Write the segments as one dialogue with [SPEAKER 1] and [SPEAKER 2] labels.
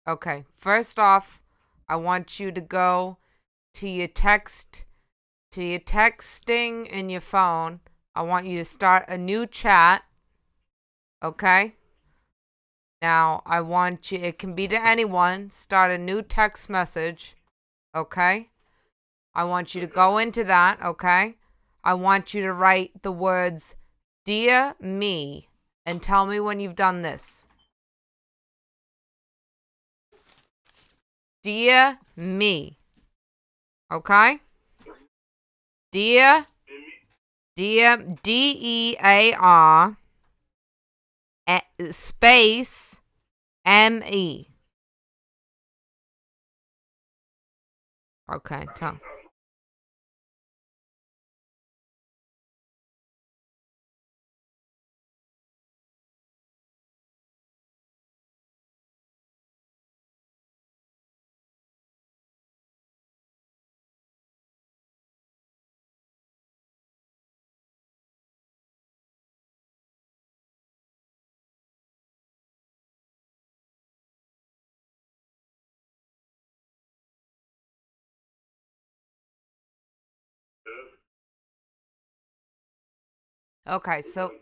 [SPEAKER 1] Okay. First off, I want you to go to your texting in your phone. I want you to start a new chat. Okay? Now, I want you, it can be to anyone, start a new text message. Okay? I want you to go into that. Okay? I want you to write the words, Dear Me, and tell me when you've done this. Dear Me. Okay? Dear, Dear, space, M-E. Okay, tell. Okay, so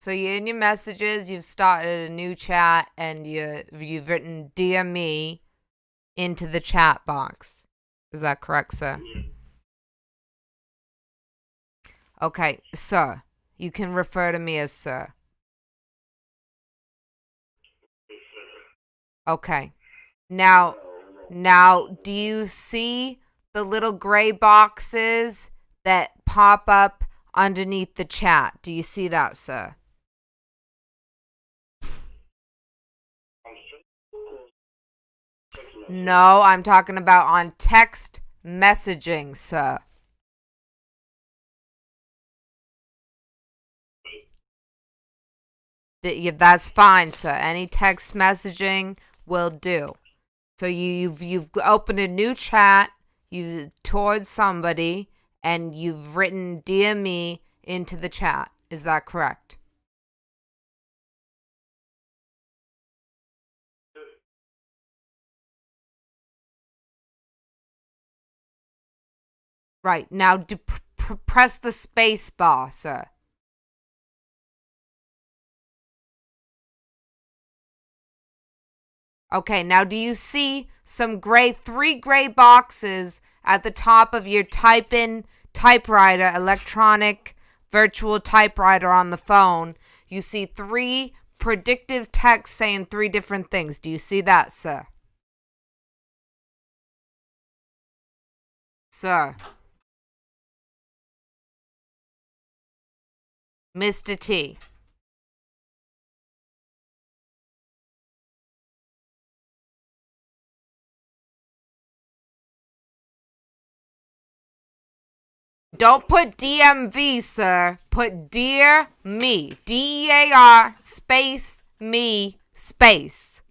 [SPEAKER 1] you're in your messages, you've started a new chat, and you've written Dear Me into the chat box. Is that correct, sir? Okay, sir. You can refer to me as sir. Okay. Now, do you see the little gray boxes that pop up underneath the chat? Do you see that, sir? No, I'm talking about on text messaging, sir. Yeah, that's fine, sir. Any text messaging will do. So you've opened a new chat, you towards somebody, and you've written "Dear Me" into the chat. Is that correct? Right now, press the space bar, sir. Okay, now do you see three gray boxes at the top of your type-in typewriter, electronic virtual typewriter on the phone? You see three predictive text saying three different things. Do you see that, sir? Sir. Mr. T. Don't put DMV, sir. Put Dear Me. DEAR space me space.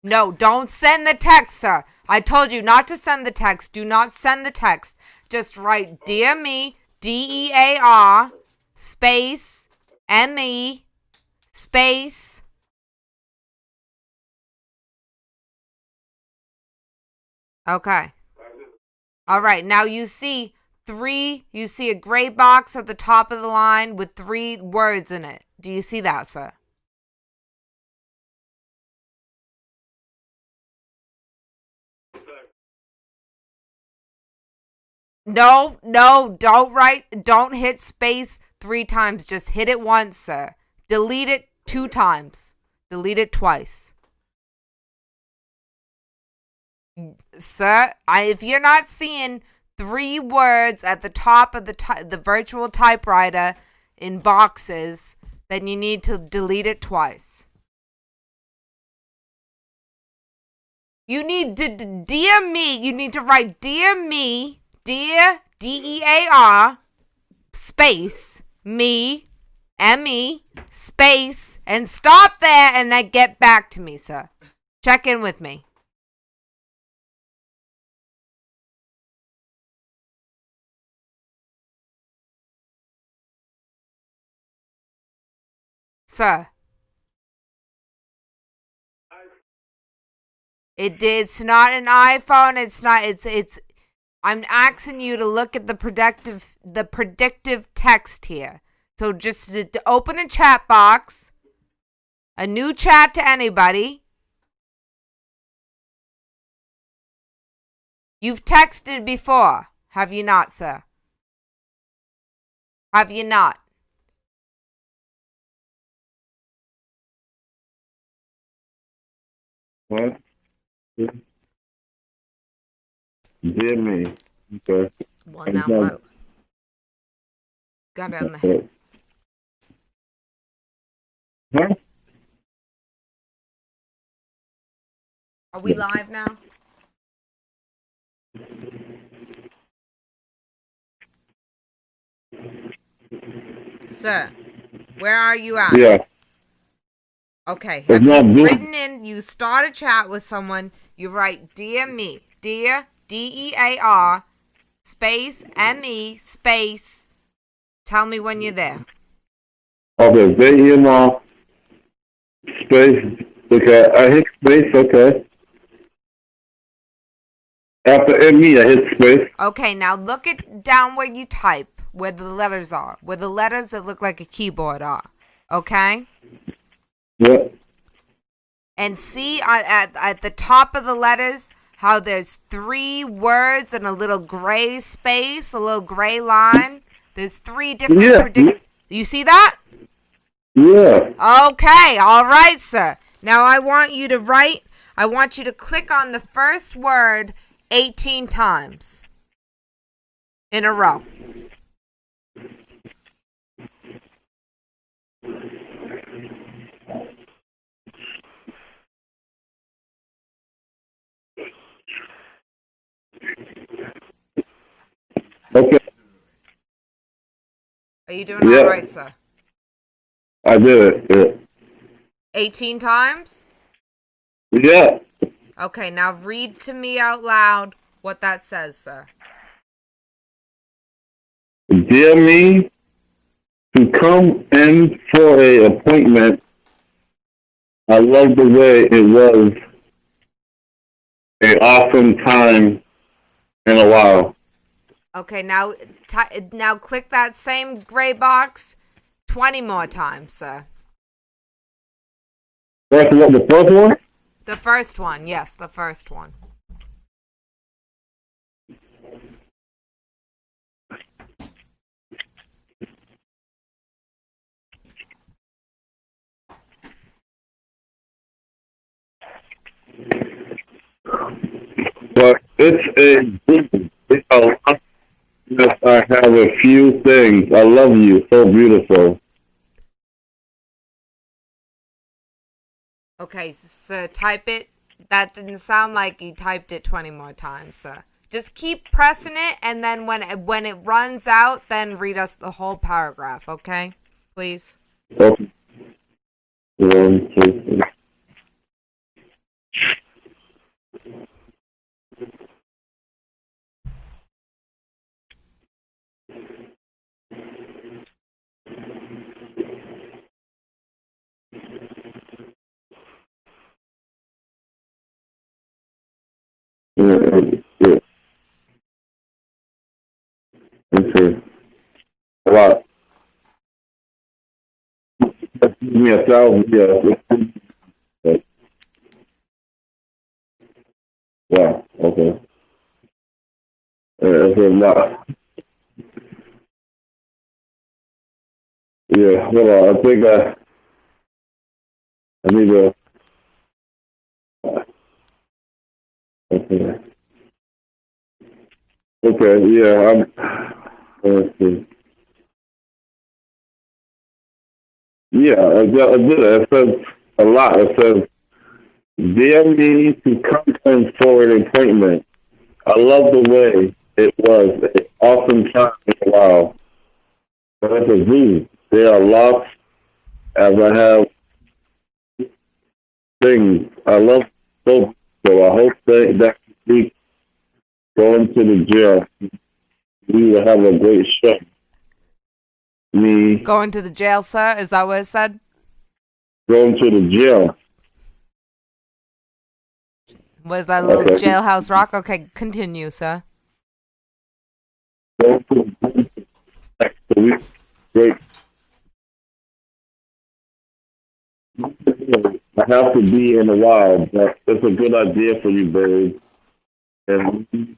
[SPEAKER 1] No, don't send the text, sir. I told you not to send the text. Do not send the text. Just write Dear Me, DEAR space ME space. Okay. All right. Now you see a gray box at the top of the line with three words in it. Do you see that, sir? No, don't hit space three times. Just hit it once, sir. Delete it two times. Delete it twice. Sir, if you're not seeing three words at the top of the virtual typewriter in boxes, then you need to delete it twice. You need to, Dear Me, you need to write Dear Me, Dear, DEAR, space, me, ME, space, and stop there and then get back to me, sir. Check in with me. Sir. It's not an iPhone. It's not. It's. I'm asking you to look at the predictive text here. So just to open a chat box, a new chat to anybody. You've texted before, have you not, sir? Have you not?
[SPEAKER 2] What? Dear me. Okay.
[SPEAKER 1] Well, now what? Got it on the head.
[SPEAKER 2] Huh?
[SPEAKER 1] Are we live now? Sir, where are you at?
[SPEAKER 2] Yeah.
[SPEAKER 1] Okay,
[SPEAKER 2] It's
[SPEAKER 1] have
[SPEAKER 2] not
[SPEAKER 1] you
[SPEAKER 2] good.
[SPEAKER 1] written in, you start a chat with someone, you write Dear Me, Dear, D-E-A-R, space, M-E, space, tell me when you're there.
[SPEAKER 2] Okay, VMR space. Okay, I hit space. Okay. After ME, I hit space.
[SPEAKER 1] Okay, now look at down where you type, where the letters are, where the letters that look like a keyboard are, okay?
[SPEAKER 2] Yeah.
[SPEAKER 1] And see at the top of the letters how there's 3 words and a little gray space, a little gray line. There's 3 different You see that?
[SPEAKER 2] Yeah.
[SPEAKER 1] Okay, all right, sir. Now I want you to click on the first word 18 times in a row.
[SPEAKER 2] Okay.
[SPEAKER 1] Are you doing all right, sir?
[SPEAKER 2] I did it. Yeah.
[SPEAKER 1] 18 times?
[SPEAKER 2] Yeah.
[SPEAKER 1] Okay, now read to me out loud what that says, sir.
[SPEAKER 2] Dear me, to come in for a appointment. I love the way it was an awesome time in a while.
[SPEAKER 1] Okay, now click that same gray box 20 more times, sir.
[SPEAKER 2] The first one?
[SPEAKER 1] The first one, yes, the first one.
[SPEAKER 2] But it's a lot. Yes, I have a few things. I love you. So beautiful.
[SPEAKER 1] Okay, so type it. That didn't sound like you typed it 20 more times, sir. Just keep pressing it, and then when it runs out, then read us the whole paragraph, okay? Please.
[SPEAKER 2] Okay. 1, 2, 3. Yeah. Okay. A lot. Give me 1,000. Yeah. Wow. Okay. That's a lot. Yeah. Hold on. I think I need to. Okay. Okay. Yeah. Let's see. Yeah. I did it. It says a lot. It says, "Dear me, to come in for an appointment. I love the way it was an awesome time in a while. But that's a zoo. There are lots as I have things. I love so I hope that week going to the jail, we will have a great show. Me,
[SPEAKER 1] Going to the jail, sir? Is that what it said?
[SPEAKER 2] going to the jail.
[SPEAKER 1] Was that little jailhouse rock? Okay, continue, sir.
[SPEAKER 2] Going to the week. Great. I have to be in the wild, but it's a good idea for you, babe. And you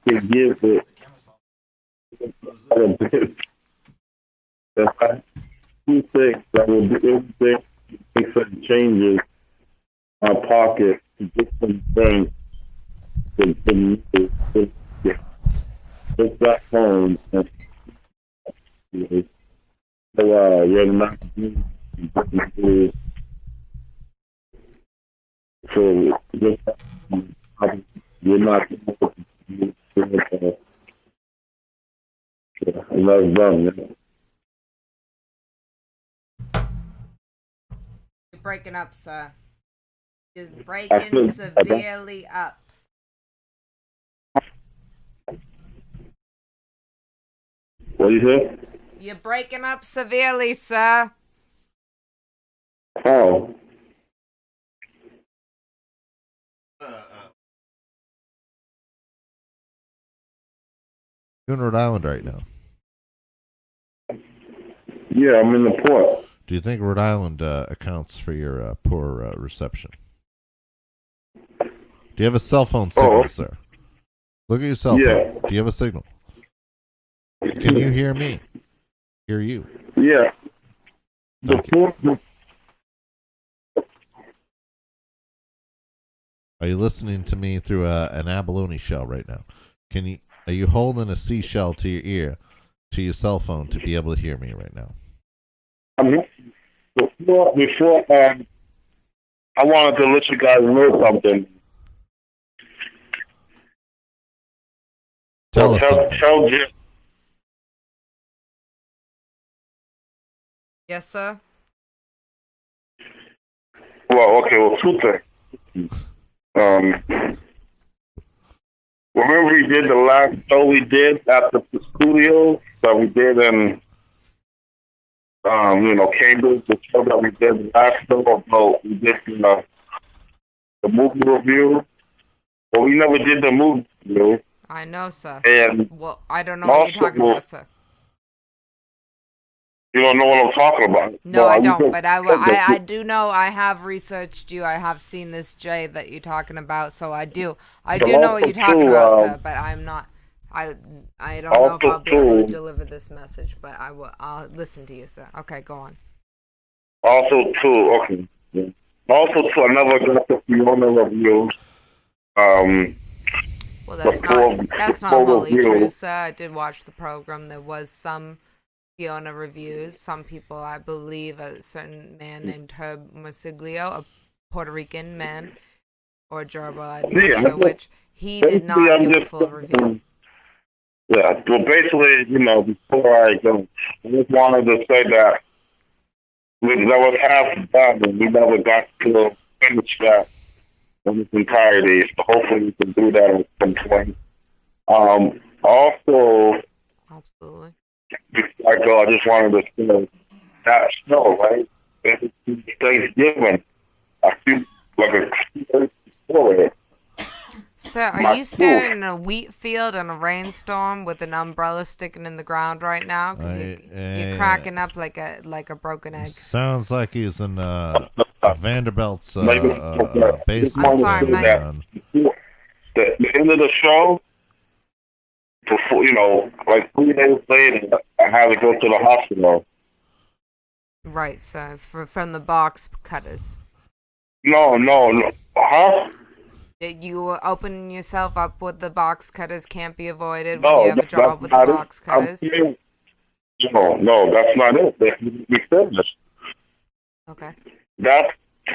[SPEAKER 2] can give it a bit. If I do things, I will do everything, make some changes in my pocket to get some things to get back home. And, so, you're not so just, you're not and that's done.
[SPEAKER 1] You're breaking up, sir. You're breaking severely up.
[SPEAKER 2] What do you say?
[SPEAKER 1] You're breaking up severely, sir.
[SPEAKER 2] Oh.
[SPEAKER 3] You're in Rhode Island right now.
[SPEAKER 2] Yeah, I'm in the port.
[SPEAKER 3] Do you think Rhode Island accounts for your poor reception? Do you have a cell phone signal, sir? Look at your cell phone. Do you have a signal? Can you hear me? Hear you?
[SPEAKER 2] Yeah.
[SPEAKER 3] Are you listening to me through an abalone shell right now? Are you holding a seashell to your ear, to your cell phone, to be able to hear me right now?
[SPEAKER 2] Before I wanted to let you guys know something.
[SPEAKER 3] Tell us something.
[SPEAKER 2] Tell Jim.
[SPEAKER 1] Yes, sir.
[SPEAKER 2] Well, okay. Well, two things. Remember we did the last show we did at the studio that we did in, Cambridge, the show that we did the last show about, we did the movie review. But we never did the movie review.
[SPEAKER 1] I know, sir.
[SPEAKER 2] And
[SPEAKER 1] well, I don't know what you're talking about, sir.
[SPEAKER 2] You don't know what I'm talking about.
[SPEAKER 1] No, I don't, but I do know. I have researched you. I have seen this Jay that you're talking about, so I do know what you're talking about, sir. But I'm not. I don't know if I'll be able to deliver this message, but I'll listen to you, sir. Okay, go on.
[SPEAKER 2] Also, too. Okay. Yeah. Also, too. I never got the Fiona review.
[SPEAKER 1] Well, that's not wholly true, sir. I did watch the program. There was some Fiona reviews. Some people, I believe, a certain man named Herb Musiglio, a Puerto Rican man, or gerbil, I'm not sure which, he did not give a full review.
[SPEAKER 2] Yeah, well, basically, before I go, I just wanted to say that that was half done, and we never got to finish that in its entirety. So hopefully we can do that at some point. Also,
[SPEAKER 1] absolutely.
[SPEAKER 2] Before I go, I just wanted to say that show, right? Thanksgiving. I feel like a for it.
[SPEAKER 1] Sir, are you standing in a wheat field in a rainstorm with an umbrella sticking in the ground right now? Because you're cracking up like a broken egg.
[SPEAKER 3] Sounds like he's in Vanderbilt's basement.
[SPEAKER 1] I'm sorry, Mike.
[SPEAKER 2] The end of the show, before, like 3 days later, I had to go to the hospital.
[SPEAKER 1] Right, sir. From the box cutters.
[SPEAKER 2] No. Huh?
[SPEAKER 1] You opening yourself up with the box cutters can't be avoided when you have a job with the box cutters?
[SPEAKER 2] No, that's not it. We finished.
[SPEAKER 1] Okay.
[SPEAKER 2] That's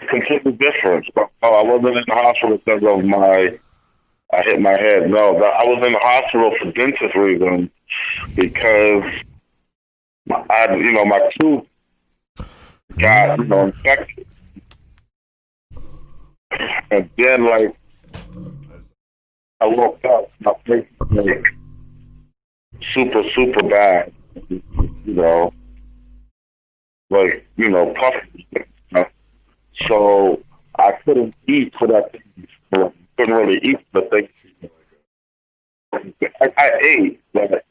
[SPEAKER 2] completely different. I wasn't in the hospital because of I hit my head. No, I was in the hospital for dentist reasons because my tooth got infected. And then, like, I woke up, my face was like super, super bad. You know, like, puffy. So I couldn't eat for that thing. Couldn't really eat the thing. I ate, but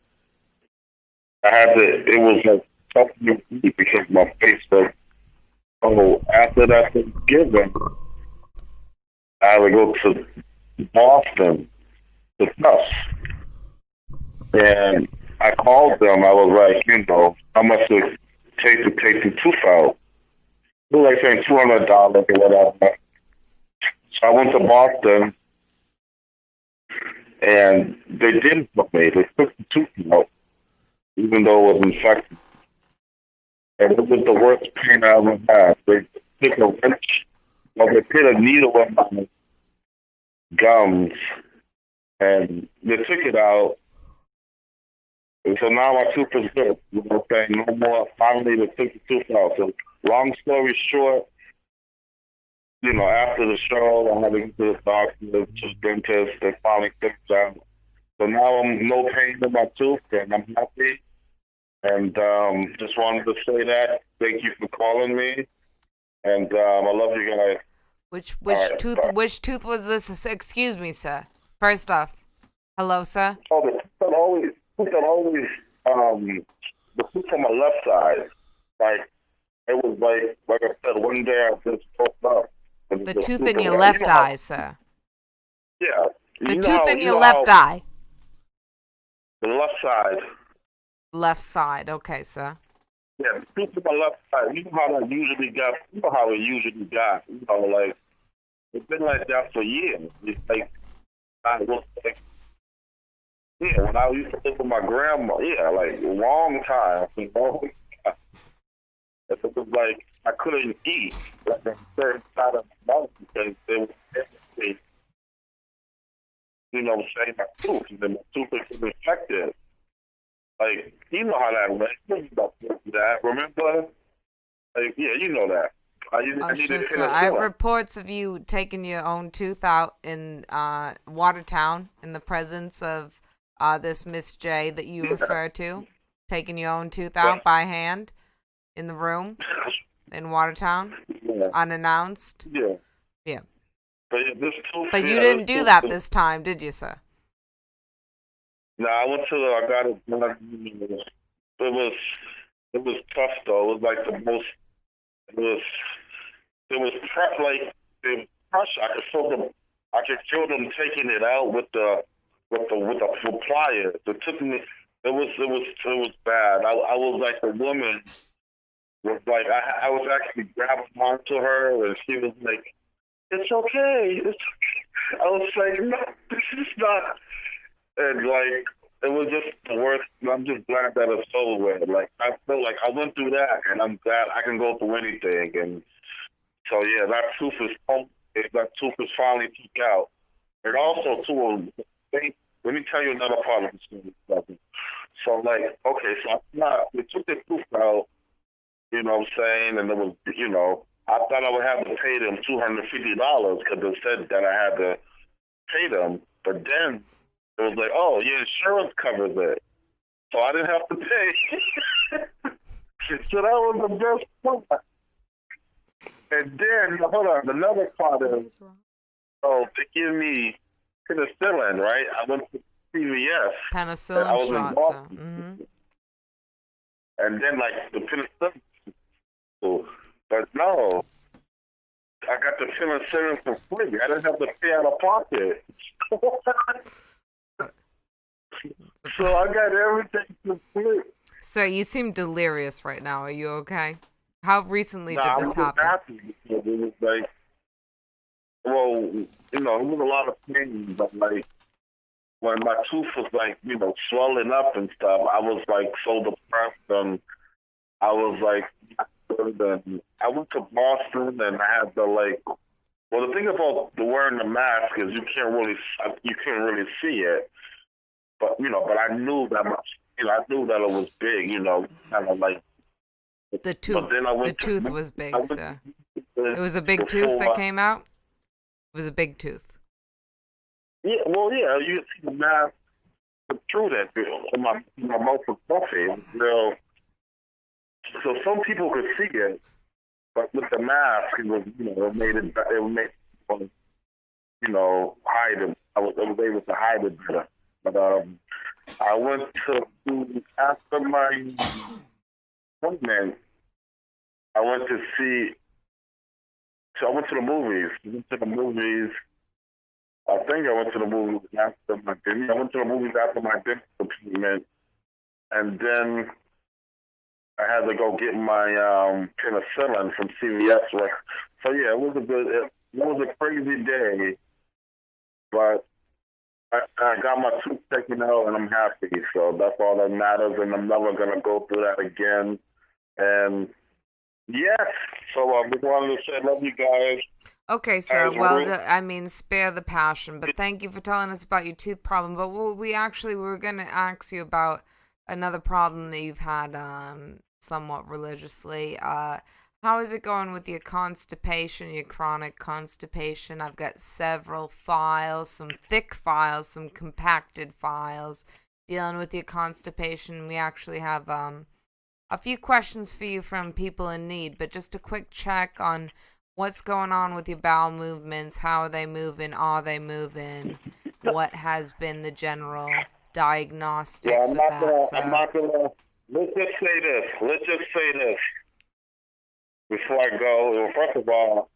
[SPEAKER 2] I had to, it was like tough to eat because my face was, after that Thanksgiving, I had to go to Boston to test. And I called them. I was like, how much it take to take the tooth out? It was like saying $200 or whatever. So I went to Boston, and they didn't for me. They took the tooth out, even though it was infected. And it was the worst pain I ever had. They took a wrench, or they put a needle in my gums, and they took it out. And so now my tooth is good. You know what I'm saying? No more. Finally, they took the tooth out. So long story short, after the show, I had to go to the doctor, to the dentist, and finally fixed it. So now I'm no pain in my tooth, and I'm happy. And just wanted to say that. Thank you for calling me, and I love you guys.
[SPEAKER 1] Which tooth was this? Excuse me, sir. First off, hello, sir.
[SPEAKER 2] Oh, the tooth that always, the tooth on my left side, like, it was like I said, one day I just woke up.
[SPEAKER 1] The tooth in your left eye, sir.
[SPEAKER 2] Yeah.
[SPEAKER 1] The tooth in your left eye.
[SPEAKER 2] The left side.
[SPEAKER 1] Left side, okay, sir.
[SPEAKER 2] Yeah, the tooth on my left side. You know how that usually got. You know how it usually got. Like, it's been like that for years. It's like, I was like, when I used to live with my grandma, like a long time, It was like I couldn't eat like a certain side of my mouth because they were saying my tooth, and then my tooth was infected. Like, you know how that went. That, remember? Like, yeah, you know that.
[SPEAKER 1] Sure, sir. I have reports of you taking your own tooth out in Watertown in the presence of this Miss J that you refer to, taking your own tooth out by hand in the room in Watertown, unannounced. Yeah. But you didn't do that this time, did you, sir?
[SPEAKER 2] No, I got it. It was tough though. It was like the most. It was tough. Like the pressure. I could feel them taking it out with the pliers. It took me. It was bad. I was like the woman. Was like I was actually grabbing onto her, and she was like, "It's okay. It's okay." I was like, "No, this is not." And like, it was just the worst. I'm just glad that it's over with. Like, I feel like I went through that, and I'm glad I can go through anything. And so that tooth is finally took out. And also too, let me tell you another part of the story. So like, okay, so we took the tooth out. You know what I'm saying? And it was, I thought I would have to pay them $250 because they said that I had to pay them. But then it was like, oh, your insurance covers it. So I didn't have to pay. So that was the best part. And then, hold on, another part is, they give me penicillin, right? I went to CVS.
[SPEAKER 1] Penicillin shots, mm-hmm.
[SPEAKER 2] And then, like, the penicillin. But no, I got the penicillin for free. I didn't have to pay out of pocket. So I got everything for free.
[SPEAKER 1] So you seem delirious right now. Are you okay? How recently did this happen?
[SPEAKER 2] Happy because it was like, it was a lot of pain, but like when my tooth was like, swelling up and stuff, I was like so depressed, and I was like, and I went to Boston, and I had to the thing about wearing the mask is you can't really see it, but I knew that I knew that it was big, kind of like
[SPEAKER 1] the tooth. The tooth was big, sir. It was a big tooth that came out. It was a big tooth.
[SPEAKER 2] Yeah, well, yeah, you can see the mask through that my mouth was puffy. So some people could see it, but with the mask, it was, it made hide it. I was able to hide it better. But I went to after my appointment. I went to see. So I went to the movies. I think I went to the movies after my dinner. I went to the movies after my dinner appointment, and then I had to go get my penicillin from CVS. So yeah, it was a crazy day, but I got my tooth taken out and I'm happy. So that's all that matters, and I'm never gonna go through that again. And yes, so I just wanted to say I love you guys.
[SPEAKER 1] Okay, so, spare the passion, but thank you for telling us about your tooth problem. But we were going to ask you about another problem that you've had somewhat religiously. How is it going with your constipation, your chronic constipation? I've got several files, some thick files, some compacted files dealing with your constipation. We actually have a few questions for you from people in need, but just a quick check on what's going on with your bowel movements. How are they moving? Are they moving? What has been the general diagnostics with that?
[SPEAKER 2] I'm not gonna. Let's just say this before I go. Well, first of all,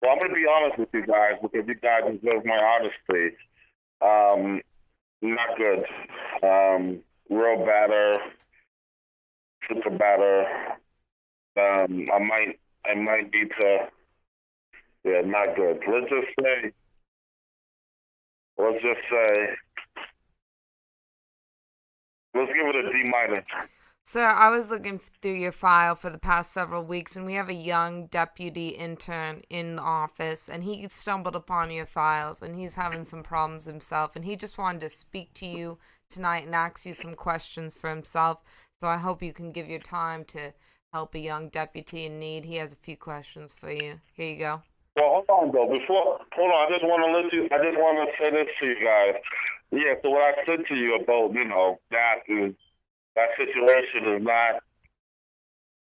[SPEAKER 2] I'm gonna be honest with you guys because you guys deserve my honesty. Not good. Real batter. Super batter. I might need to. Yeah, not good. Let's just say. Let's give it a D-.
[SPEAKER 1] Sir, I was looking through your file for the past several weeks, and we have a young deputy intern in the office, and he stumbled upon your files, and he's having some problems himself, and he just wanted to speak to you tonight and ask you some questions for himself. So I hope you can give your time to help a young deputy in need. He has a few questions for you. Here you go.
[SPEAKER 2] Well, hold on, though. I just want to say this to you guys. Yeah, so what I said to you about, that situation is not,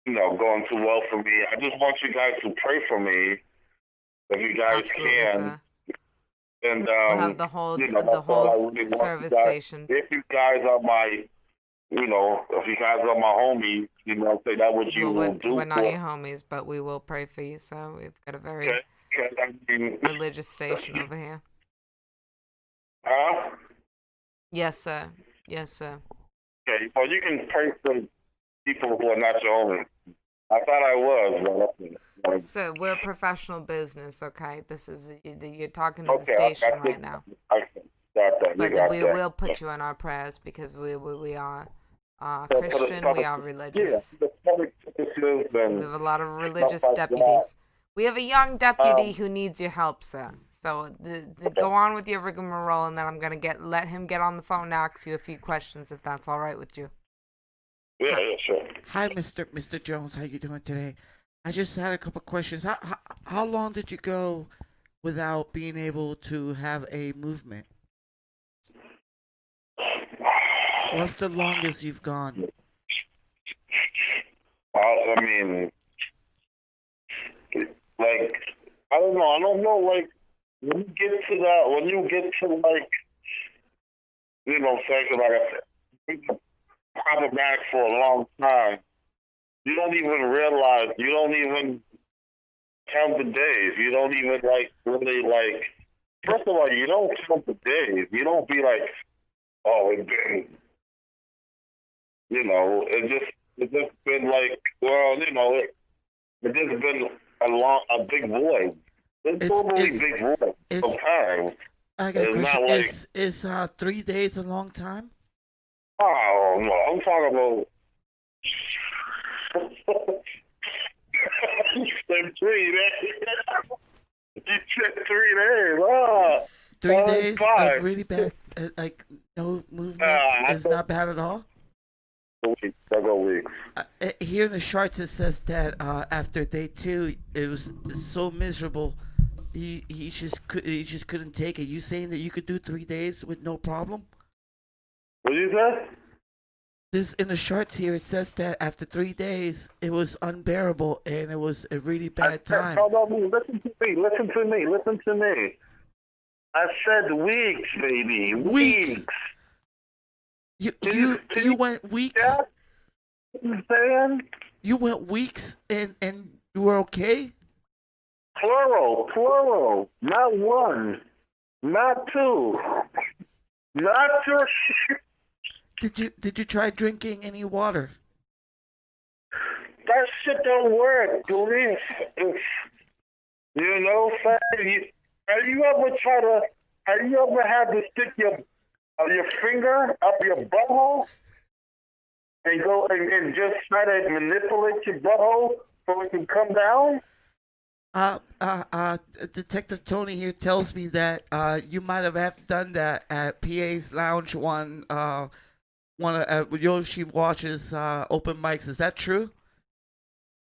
[SPEAKER 2] going too well for me. I just want you guys to pray for me, if you guys
[SPEAKER 1] Absolutely,
[SPEAKER 2] can.
[SPEAKER 1] Sir.
[SPEAKER 2] And
[SPEAKER 1] we'll have the whole service station.
[SPEAKER 2] If you guys are my, if you guys are my homies, say that what you will do.
[SPEAKER 1] We're not your homies, but we will pray for you. So we've got a very religious station over here.
[SPEAKER 2] Huh?
[SPEAKER 1] Yes, sir. Yes, sir.
[SPEAKER 2] Okay, well, you can pray for people who are not your homies. I thought I was. But
[SPEAKER 1] so we're a professional business, okay? This is you're talking to the station right now. But we will put you in our prayers because we are Christian. We are religious. We have a lot of religious deputies. We have a young deputy who needs your help, sir. So go on with your rigmarole, and then I'm gonna let him get on the phone and ask you a few questions, if that's all right with you.
[SPEAKER 2] Yeah, sure.
[SPEAKER 4] Hi, Mr. Jones. How you doing today? I just had a couple questions. How long did you go without being able to have a movement? What's the longest you've gone?
[SPEAKER 2] I mean, I don't know, when you get to problematic for a long time, you don't even realize, you don't even count the days. You don't even really first of all, you don't count the days. You don't be like, oh, it's been, it just been it just been a big void. It's totally big void sometimes.
[SPEAKER 4] I got a question. Is 3 days a long time?
[SPEAKER 2] Oh, no, I'm talking about you said 3 days. You said 3 days. Oh,
[SPEAKER 4] 3 days of really bad, no movement is not bad at all?
[SPEAKER 2] Several weeks.
[SPEAKER 4] Here in the charts it says that after day 2, it was so miserable, he just couldn't take it. You saying that you could do 3 days with no problem?
[SPEAKER 2] What did you say?
[SPEAKER 4] This in the charts here. It says that after 3 days, it was unbearable and it was a really bad time.
[SPEAKER 2] Hold on, listen to me. Listen to me. Listen to me. I said weeks, baby.
[SPEAKER 4] Weeks. You went weeks.
[SPEAKER 2] Yeah. You know what I'm saying?
[SPEAKER 4] You went weeks and you were okay.
[SPEAKER 2] Plural. Not one. Not two. Not three.
[SPEAKER 4] Did you try drinking any water?
[SPEAKER 2] That shit don't work, dude. You know, have you ever had to stick your finger up your butthole and go and just try to manipulate your butthole so it can come down?
[SPEAKER 4] Detective Tony here tells me that you might have done that at PA's Lounge one of Yoshi watches open mics. Is that true?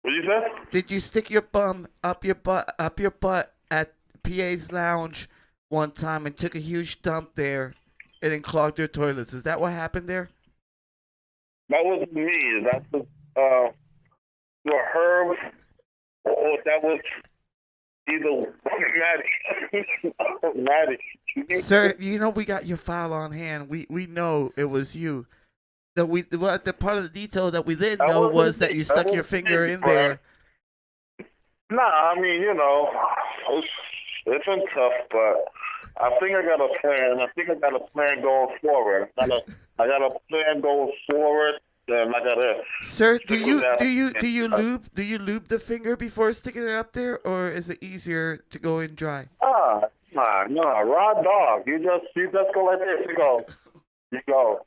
[SPEAKER 2] What you say?
[SPEAKER 4] Did you stick your bum up your butt at PA's Lounge one time and took a huge dump there and then clogged their toilets? Is that what happened there?
[SPEAKER 2] That wasn't me. That was Herb, or that was either Maddie.
[SPEAKER 4] Sir, you know we got your file on hand. We know it was you. The part of the detail that we didn't know was that you stuck your finger in there.
[SPEAKER 2] Nah, I mean, you know, it's been tough, but I think I got a plan. I think I got a plan going forward. I got a plan going forward, and I gotta.
[SPEAKER 4] Sir, do you lube the finger before sticking it up there, or is it easier to go in dry?
[SPEAKER 2] No, raw dog. You just go like this. You go. You know,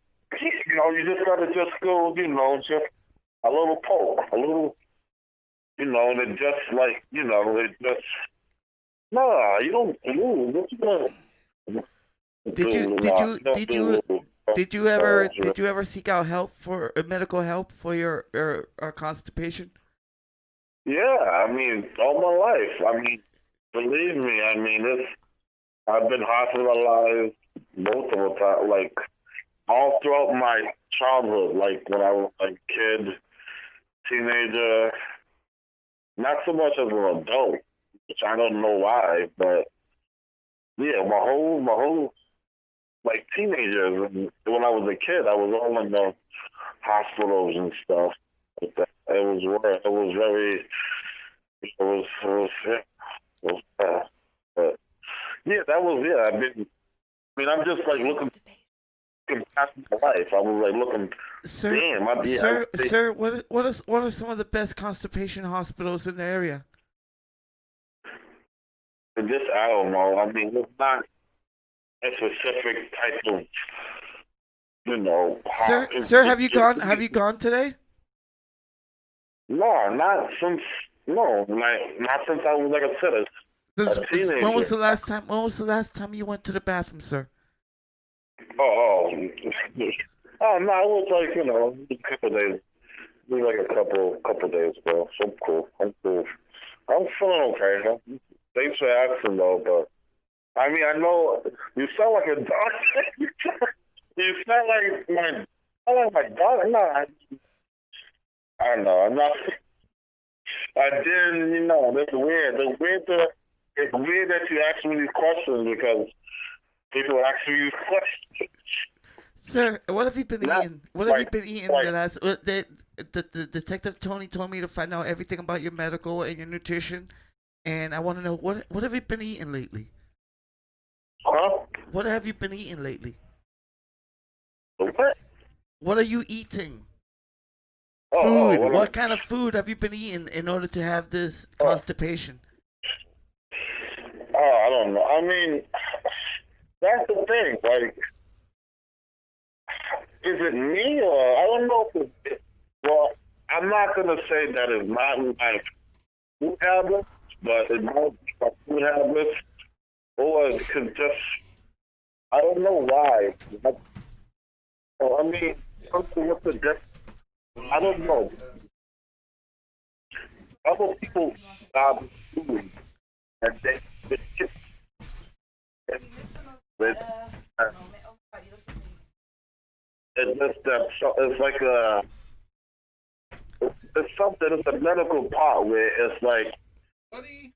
[SPEAKER 2] you just gotta just go. You know, just a little poke, a little. You know, and it just like it just. No, you don't move. What you doing?
[SPEAKER 4] Did you ever seek out help for medical help for your constipation?
[SPEAKER 2] Yeah, I mean, all my life. I mean, believe me. I mean, I've been hospitalized multiple times, like all throughout my childhood, like when I was like kid, teenager. Not so much as an adult, which I don't know why, but yeah, my whole like teenagers, when I was a kid, I was all in the hospitals and stuff like that. It was but yeah, that was I'm just like looking past my life. I was like looking.
[SPEAKER 4] Sir, what are some of the best constipation hospitals in the area?
[SPEAKER 2] Just I don't know. I mean, it's not a specific type of,
[SPEAKER 4] Sir, have you gone today?
[SPEAKER 2] No, not since I was like a teenager.
[SPEAKER 4] When was the last time you went to the bathroom, sir?
[SPEAKER 2] Oh no, it was like a couple days. It was like a couple days ago. So I'm cool. I'm feeling okay. Thanks for asking though, but I mean I know you sound like a dog. You sound like my dog. No, I don't know. I'm not. I didn't. It's weird. It's weird that you ask me these questions because people ask me these questions.
[SPEAKER 4] Sir, what have you been eating? What have you been eating the last? The detective Tony told me to find out everything about your medical and your nutrition, and I want to know what have you been eating lately?
[SPEAKER 2] Huh?
[SPEAKER 4] What have you been eating lately?
[SPEAKER 2] What?
[SPEAKER 4] What are you eating?
[SPEAKER 2] Food.
[SPEAKER 4] What kind of food have you been eating in order to have this constipation?
[SPEAKER 2] I don't know. I mean, that's the thing. Like, is it me or I don't know if it's. Well, I'm not gonna say that it's not my food habits, but it might be my food habits, or it could just. I don't know why. I mean, what's the difference? I don't know. Other people food and they It's just that it's like it's something. It's a medical part where it's like it's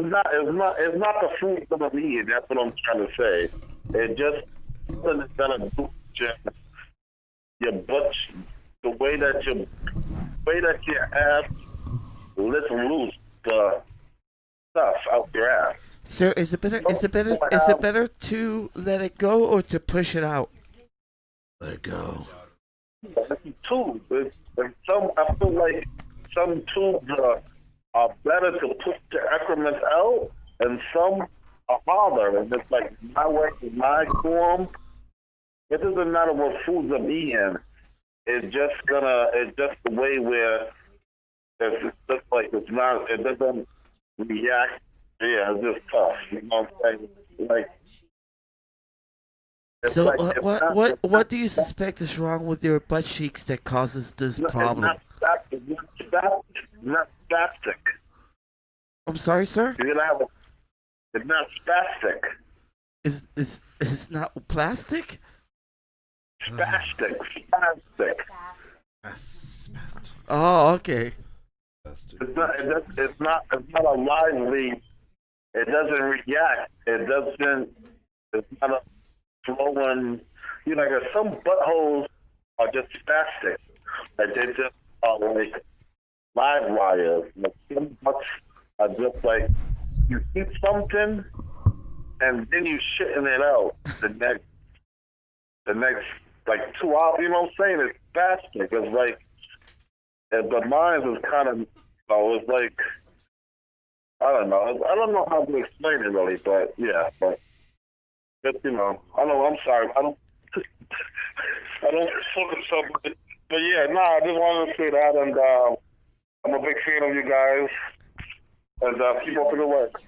[SPEAKER 2] not the food that I'm eating. That's what I'm trying to say. It just something that's gonna do your butt, the way that your ass lets loose the stuff out your ass.
[SPEAKER 4] Sir, is it better to let it go or to push it out?
[SPEAKER 3] Let it go.
[SPEAKER 2] Tubes. I feel like some tubes are better to push the excrement out, and some are harder. And it's like my way, my form. It doesn't matter what foods I'm eating. It's just the way where it's just like it doesn't react. Yeah, it's just tough. You know what I'm saying? Like.
[SPEAKER 4] So what do you suspect is wrong with your butt cheeks that causes this problem?
[SPEAKER 2] It's not spastic.
[SPEAKER 4] I'm sorry, sir.
[SPEAKER 2] It's not spastic.
[SPEAKER 4] Is not plastic?
[SPEAKER 2] Spastic.
[SPEAKER 4] Oh, okay.
[SPEAKER 2] It's not a lively. It doesn't react. It's not a flowing. You know, like some buttholes are just spastic. Like they just are like live wires. Like some butts are just like you eat something and then you shitting it out the next like 2 hours. You know what I'm saying? It's spastic. It's like the mind is kind of, it's like, I don't know how to explain it really, but yeah, but you know, I'm sorry, I don't focus on it, but yeah, I just wanted to say that, and I'm a big fan of you guys, and keep up with the work.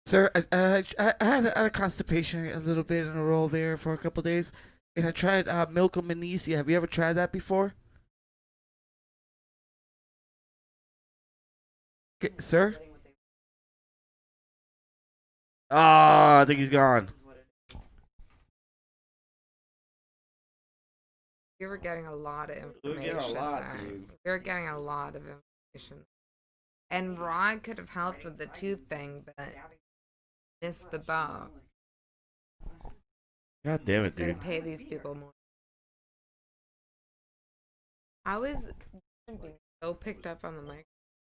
[SPEAKER 4] Sir, I had a constipation a little bit in a row there for a couple days, and I tried milk of magnesia. Have you ever tried that before? Sir? I think he's gone.
[SPEAKER 1] We were getting a lot of information. We were getting a lot of information. And Rod could have helped with the tooth thing, but missed the boat.
[SPEAKER 4] God damn it,
[SPEAKER 1] Gonna
[SPEAKER 4] dude.
[SPEAKER 1] pay these people more. I was so picked up on the mic.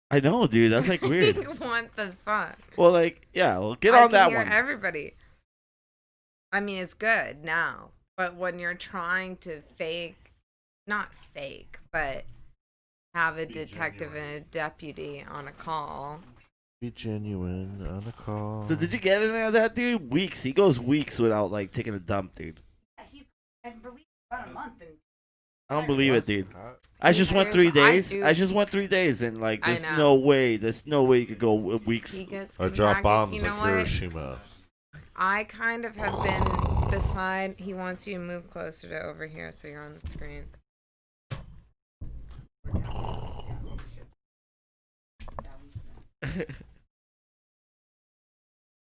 [SPEAKER 4] I know, dude. That's like weird.
[SPEAKER 1] What the fuck?
[SPEAKER 4] Well, like, yeah. Well, get on that
[SPEAKER 1] hear
[SPEAKER 4] one.
[SPEAKER 1] Everybody. I mean, it's good now, but when you're trying to not fake, but have a detective and a deputy on a call.
[SPEAKER 3] Be genuine on a call.
[SPEAKER 4] So did you get any of that, dude? Weeks. He goes weeks without like taking a dump, dude.
[SPEAKER 5] I believe about a month.
[SPEAKER 4] I don't believe it, dude. I just went 3 days. I just went 3 days, and like, there's no way. There's no way you could go weeks.
[SPEAKER 1] He gets
[SPEAKER 3] Or drop bombs
[SPEAKER 1] you know
[SPEAKER 3] like
[SPEAKER 1] what?
[SPEAKER 3] Hiroshima.
[SPEAKER 1] I kind of have been beside. He wants you to move closer to over here so you're on the screen.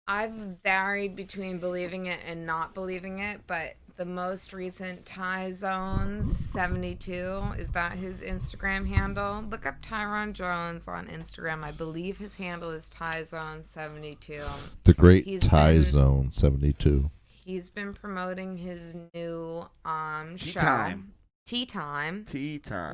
[SPEAKER 1] I've varied between believing it and not believing it, but the most recent Ty Zones 72, is that his Instagram handle? Look up Tyron Jones on Instagram. I believe his handle is Ty Zone 72.
[SPEAKER 3] The Great Ty Zone 72.
[SPEAKER 1] He's been promoting his new show, Tea Time,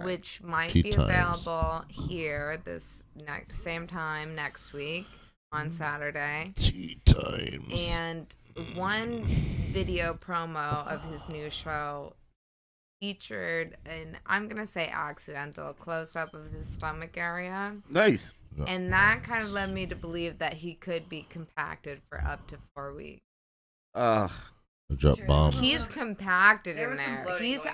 [SPEAKER 1] which might be available here this same time next week on Saturday.
[SPEAKER 3] Tea Times.
[SPEAKER 1] And one video promo of his new show featured an, I'm going to say accidental, close-up of his stomach area.
[SPEAKER 4] Nice.
[SPEAKER 1] And that kind of led me to believe that he could be compacted for up to 4 weeks.
[SPEAKER 3] Drop bombs.
[SPEAKER 1] He's compacted in there.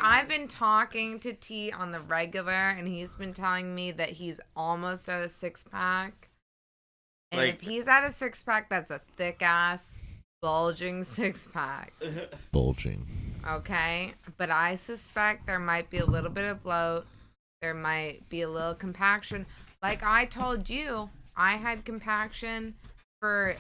[SPEAKER 1] I've been talking to T on the regular, and he's been telling me that he's almost at a 6-pack. And if he's at a 6-pack, that's a thick-ass, bulging 6-pack.
[SPEAKER 3] Bulging.
[SPEAKER 1] Okay? But I suspect there might be a little bit of bloat. There might be a little compaction. Like I told you, I had compaction for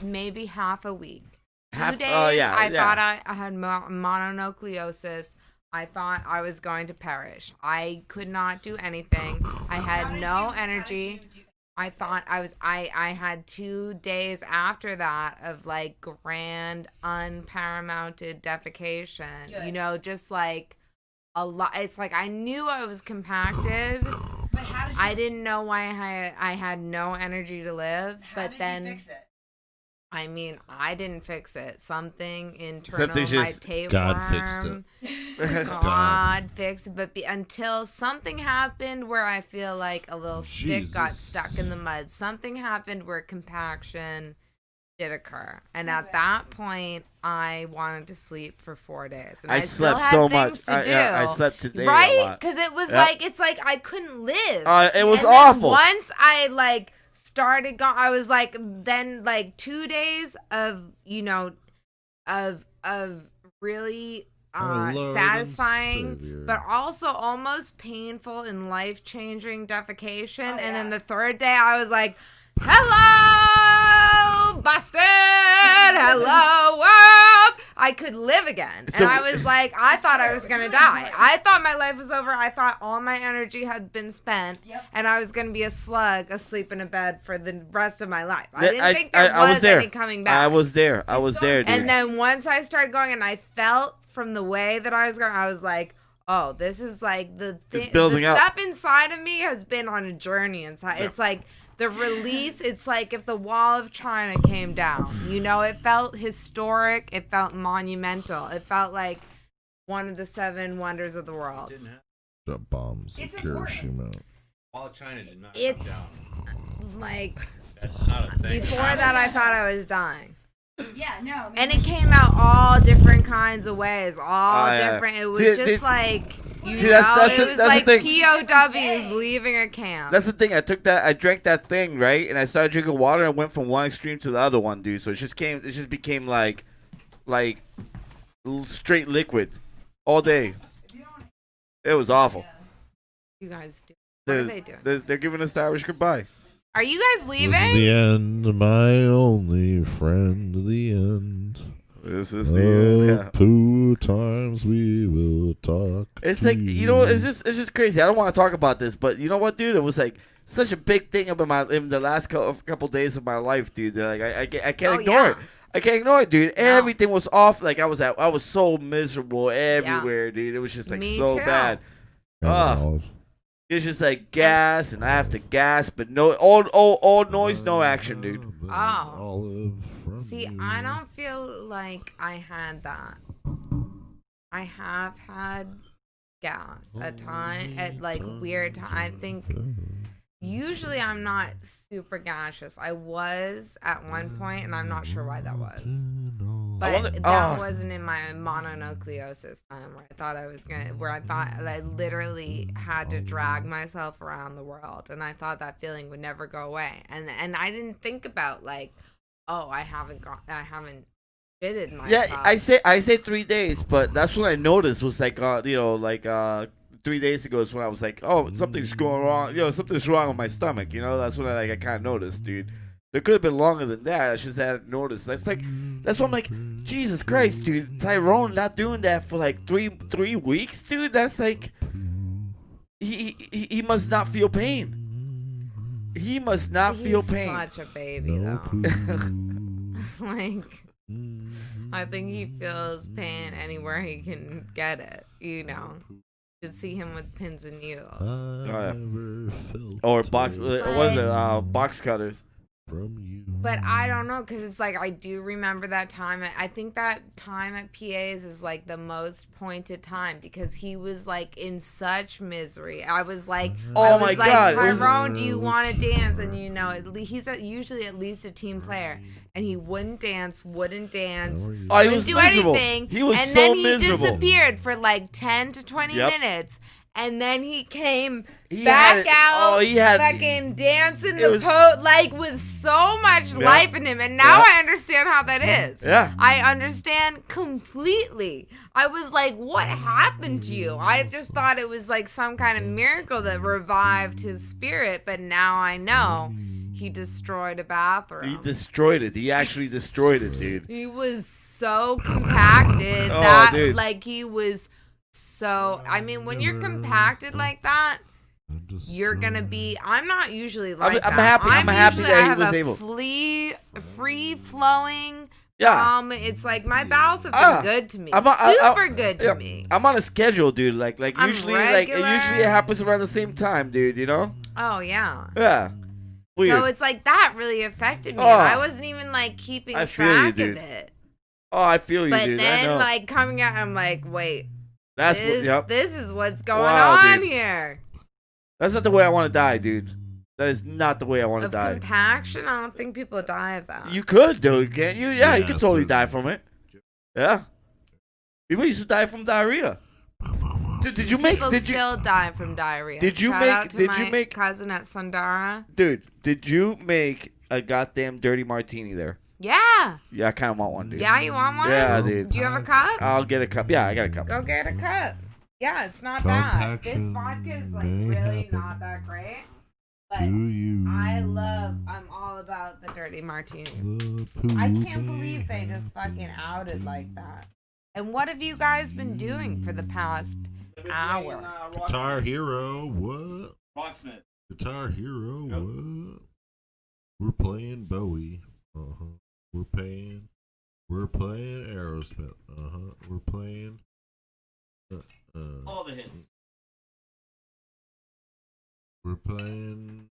[SPEAKER 1] maybe half a week. 2 days,
[SPEAKER 4] yeah,
[SPEAKER 1] I
[SPEAKER 4] yeah.
[SPEAKER 1] thought I had mononucleosis. I thought I was going to perish. I could not do anything. I had no energy. I thought I had 2 days after that of like grand unparamounted defecation.
[SPEAKER 5] Good.
[SPEAKER 1] You know, just like a lot. It's like I knew I was compacted.
[SPEAKER 5] But how did you,
[SPEAKER 1] I didn't know why I had no energy to live.
[SPEAKER 5] how
[SPEAKER 1] But
[SPEAKER 5] did
[SPEAKER 1] then,
[SPEAKER 5] you fix it?
[SPEAKER 1] I mean, I didn't fix it. Something internal
[SPEAKER 4] Something's
[SPEAKER 1] might
[SPEAKER 4] just-
[SPEAKER 1] tapeworm.
[SPEAKER 3] God fixed it.
[SPEAKER 1] God fixed it, but until something happened where I feel like a little stick got
[SPEAKER 3] Jesus.
[SPEAKER 1] stuck in the mud. Something happened where compaction did occur, and at that point, I wanted to sleep for 4 days. And I still
[SPEAKER 4] slept
[SPEAKER 1] had
[SPEAKER 4] so
[SPEAKER 1] things
[SPEAKER 4] much.
[SPEAKER 1] to do.
[SPEAKER 4] I slept today a
[SPEAKER 1] right?
[SPEAKER 4] lot.
[SPEAKER 1] Because it was
[SPEAKER 4] Yep.
[SPEAKER 1] like it's like I couldn't live.
[SPEAKER 4] It was
[SPEAKER 1] And then
[SPEAKER 4] awful.
[SPEAKER 1] Once I like started going, I was like, then like 2 days of of really
[SPEAKER 3] Our Lord and
[SPEAKER 1] satisfying,
[SPEAKER 3] Savior.
[SPEAKER 1] but also almost painful and life changing defecation. And then the third day, I was like, "Hello, busted! Hello, world!" I could live again,
[SPEAKER 4] So-
[SPEAKER 1] and I was like, I thought I was gonna die. I thought my life was over. I thought all my energy had been spent,
[SPEAKER 5] Yep.
[SPEAKER 1] and I was gonna be a slug asleep in a bed for the rest of my life. I
[SPEAKER 4] Yeah,
[SPEAKER 1] didn't think there was
[SPEAKER 4] there.
[SPEAKER 1] any coming back.
[SPEAKER 4] I was there. I was there, dude.
[SPEAKER 1] And then once I started going, and I felt from the way that I was going, I was like, "Oh, this is like the thing. The
[SPEAKER 4] building up.
[SPEAKER 1] stuff inside of me has been on a journey inside. It's like the release. It's like if the wall of China came down. You know, it felt historic. It felt monumental. It felt like one of the 7 wonders of the world.
[SPEAKER 6] Didn't have,
[SPEAKER 3] The bombs of
[SPEAKER 5] It's important.
[SPEAKER 3] Hiroshima.
[SPEAKER 6] all of China did not
[SPEAKER 1] It's
[SPEAKER 6] come down.
[SPEAKER 1] like
[SPEAKER 6] That's not a thing.
[SPEAKER 1] before that, I thought I was dying.
[SPEAKER 5] Yeah, no. I mean,
[SPEAKER 1] And it came out all different kinds of ways, all
[SPEAKER 4] Oh, yeah.
[SPEAKER 1] different. It was
[SPEAKER 4] See,
[SPEAKER 1] just like, you
[SPEAKER 4] see, that's-
[SPEAKER 1] know,
[SPEAKER 4] that's
[SPEAKER 1] it
[SPEAKER 4] the-
[SPEAKER 1] was
[SPEAKER 4] that's the
[SPEAKER 1] like
[SPEAKER 4] thing.
[SPEAKER 1] POWs leaving a camp.
[SPEAKER 4] That's the thing. I drank that thing, right? And I started drinking water and went from one extreme to the other one, dude. So it just became like straight liquid all day. It was awful.
[SPEAKER 1] You guys do. What are they doing?
[SPEAKER 4] They're giving us the Irish goodbye.
[SPEAKER 1] Are you guys
[SPEAKER 3] This is
[SPEAKER 1] leaving?
[SPEAKER 3] the end, my only friend, the end.
[SPEAKER 4] This is the end. Yeah.
[SPEAKER 3] 2 times we will talk.
[SPEAKER 4] It's like, you know, it's just crazy. I don't want to talk about this, but you know what, dude? It was like such a big thing about in the last couple days of my life, dude. That, like I can't
[SPEAKER 1] Oh,
[SPEAKER 4] ignore
[SPEAKER 1] yeah.
[SPEAKER 4] it. I can't ignore it, dude.
[SPEAKER 1] No.
[SPEAKER 4] Everything was off. Like I was so miserable everywhere, dude. It was just like
[SPEAKER 1] Me
[SPEAKER 4] so
[SPEAKER 1] too.
[SPEAKER 4] bad.
[SPEAKER 3] Oh.
[SPEAKER 4] It's just like gas, and I have to gas, but no, all noise, no action, dude.
[SPEAKER 1] Oh. See, I don't feel like I had that. I have had gas at time at like weird time. I think usually I'm not super gaseous. I was at one point, and I'm not sure why that was. But
[SPEAKER 4] wonder-
[SPEAKER 1] that
[SPEAKER 4] oh.
[SPEAKER 1] wasn't in my mononucleosis time where I thought I literally had to drag myself around the world, and I thought that feeling would never go away. And I didn't think about like, oh, I haven't fitted myself.
[SPEAKER 4] Yeah, I say 3 days, but that's what I noticed was like 3 days ago is when I was like, oh, something's going wrong. Something's wrong with my stomach. That's when I kind of noticed, dude. There could have been longer than that. I just hadn't noticed. That's what I'm like, Jesus Christ, dude. Tyrone not doing that for like three weeks, dude. That's like, he must not feel pain. He must not feel
[SPEAKER 1] He's
[SPEAKER 4] pain.
[SPEAKER 1] such a baby though. Like, I think he feels pain anywhere he can get it. Just see him with pins and needles.
[SPEAKER 4] Or box, what is it? Box cutters.
[SPEAKER 3] From you.
[SPEAKER 1] But I don't know, because it's like I do remember that time. I think that time at PA's is like the most pointed time because he was like in such misery. I was like,
[SPEAKER 4] Oh my God, it was-
[SPEAKER 1] Tyrone, do you want to dance? And he's usually at least a team player, and he wouldn't dance.
[SPEAKER 4] Oh, he
[SPEAKER 1] Wouldn't
[SPEAKER 4] was
[SPEAKER 1] do
[SPEAKER 4] miserable.
[SPEAKER 1] anything.
[SPEAKER 4] He was
[SPEAKER 1] and
[SPEAKER 4] so
[SPEAKER 1] then he
[SPEAKER 4] miserable.
[SPEAKER 1] disappeared for like 10 to 20
[SPEAKER 4] Yep.
[SPEAKER 1] minutes. And then he came
[SPEAKER 4] He
[SPEAKER 1] back
[SPEAKER 4] had-
[SPEAKER 1] out,
[SPEAKER 4] oh, he had-
[SPEAKER 1] fucking dancing
[SPEAKER 4] it
[SPEAKER 1] the
[SPEAKER 4] was-
[SPEAKER 1] like with so much
[SPEAKER 4] Yeah.
[SPEAKER 1] life in him. And now
[SPEAKER 4] Yeah.
[SPEAKER 1] I understand how that is.
[SPEAKER 4] Yeah.
[SPEAKER 1] I understand completely. I was like, what happened to you? I just thought it was like some kind of miracle that revived his spirit. But now I know he destroyed a
[SPEAKER 4] He
[SPEAKER 1] bathroom.
[SPEAKER 4] destroyed it. He actually destroyed it, dude.
[SPEAKER 1] He was so compacted
[SPEAKER 4] Oh,
[SPEAKER 1] that,
[SPEAKER 4] dude.
[SPEAKER 1] like, he was so. I mean, when you're compacted like that, you're gonna be. I'm not usually like
[SPEAKER 4] I'm
[SPEAKER 1] that.
[SPEAKER 4] happy- I'm happy
[SPEAKER 1] usually,
[SPEAKER 4] that
[SPEAKER 1] I
[SPEAKER 4] he
[SPEAKER 1] have
[SPEAKER 4] was
[SPEAKER 1] a
[SPEAKER 4] able-
[SPEAKER 1] free flowing.
[SPEAKER 4] Yeah.
[SPEAKER 1] It's like my bowels have been
[SPEAKER 4] Ah,
[SPEAKER 1] good to me.
[SPEAKER 4] I-
[SPEAKER 1] Super good to
[SPEAKER 4] Yeah,
[SPEAKER 1] me.
[SPEAKER 4] I'm on a schedule, dude. Like
[SPEAKER 1] I'm
[SPEAKER 4] usually,
[SPEAKER 1] regular.
[SPEAKER 4] usually it happens around the same time, dude. You know?
[SPEAKER 1] Oh yeah.
[SPEAKER 4] Yeah. Weird.
[SPEAKER 1] So it's like that really affected me.
[SPEAKER 4] Oh.
[SPEAKER 1] I wasn't even like keeping
[SPEAKER 4] I feel you,
[SPEAKER 1] track
[SPEAKER 4] dude.
[SPEAKER 1] of it.
[SPEAKER 4] Oh, I feel you,
[SPEAKER 1] But
[SPEAKER 4] dude. I
[SPEAKER 1] then
[SPEAKER 4] know.
[SPEAKER 1] like coming out, I'm like, wait,
[SPEAKER 4] That's
[SPEAKER 1] this,
[SPEAKER 4] yep.
[SPEAKER 1] this is what's going
[SPEAKER 4] Wow,
[SPEAKER 1] on
[SPEAKER 4] dude.
[SPEAKER 1] here.
[SPEAKER 4] That's not the way I want to die, dude. That is not the way I want to
[SPEAKER 1] Of
[SPEAKER 4] die.
[SPEAKER 1] compaction, I don't think people die of that.
[SPEAKER 4] You could, dude, can't you? Yeah, you
[SPEAKER 3] Yeah,
[SPEAKER 4] could totally
[SPEAKER 3] so-
[SPEAKER 4] die from it. Yeah. People used to die from diarrhea. Dude, did you make?
[SPEAKER 1] People
[SPEAKER 4] Did you,
[SPEAKER 1] still die from diarrhea.
[SPEAKER 4] Did you
[SPEAKER 1] Shout
[SPEAKER 4] make-
[SPEAKER 1] out to
[SPEAKER 4] did
[SPEAKER 1] my
[SPEAKER 4] you make-
[SPEAKER 1] cousin at Sundara?
[SPEAKER 4] dude? Did you make a goddamn dirty martini there?
[SPEAKER 1] Yeah.
[SPEAKER 4] Yeah, I kind of want one, dude.
[SPEAKER 1] Yeah, you want one?
[SPEAKER 4] Yeah, dude.
[SPEAKER 1] Do you have a cup?
[SPEAKER 4] I'll get a cup. Yeah, I got a cup.
[SPEAKER 1] Go get a cup. Yeah, it's not bad. This
[SPEAKER 3] Compaction
[SPEAKER 1] vodka is like
[SPEAKER 3] may
[SPEAKER 1] really
[SPEAKER 3] happen.
[SPEAKER 1] not that great. But
[SPEAKER 3] Do you?
[SPEAKER 1] I'm all about the dirty martini. I can't believe they just fucking outed like that. And what have you guys been doing for the past hour?
[SPEAKER 3] Guitar Hero, what?
[SPEAKER 6] Rocksmith.
[SPEAKER 3] Guitar Hero, what? We're playing Bowie. We're playing Aerosmith. We're playing.
[SPEAKER 6] All the hits.
[SPEAKER 3] We're playing.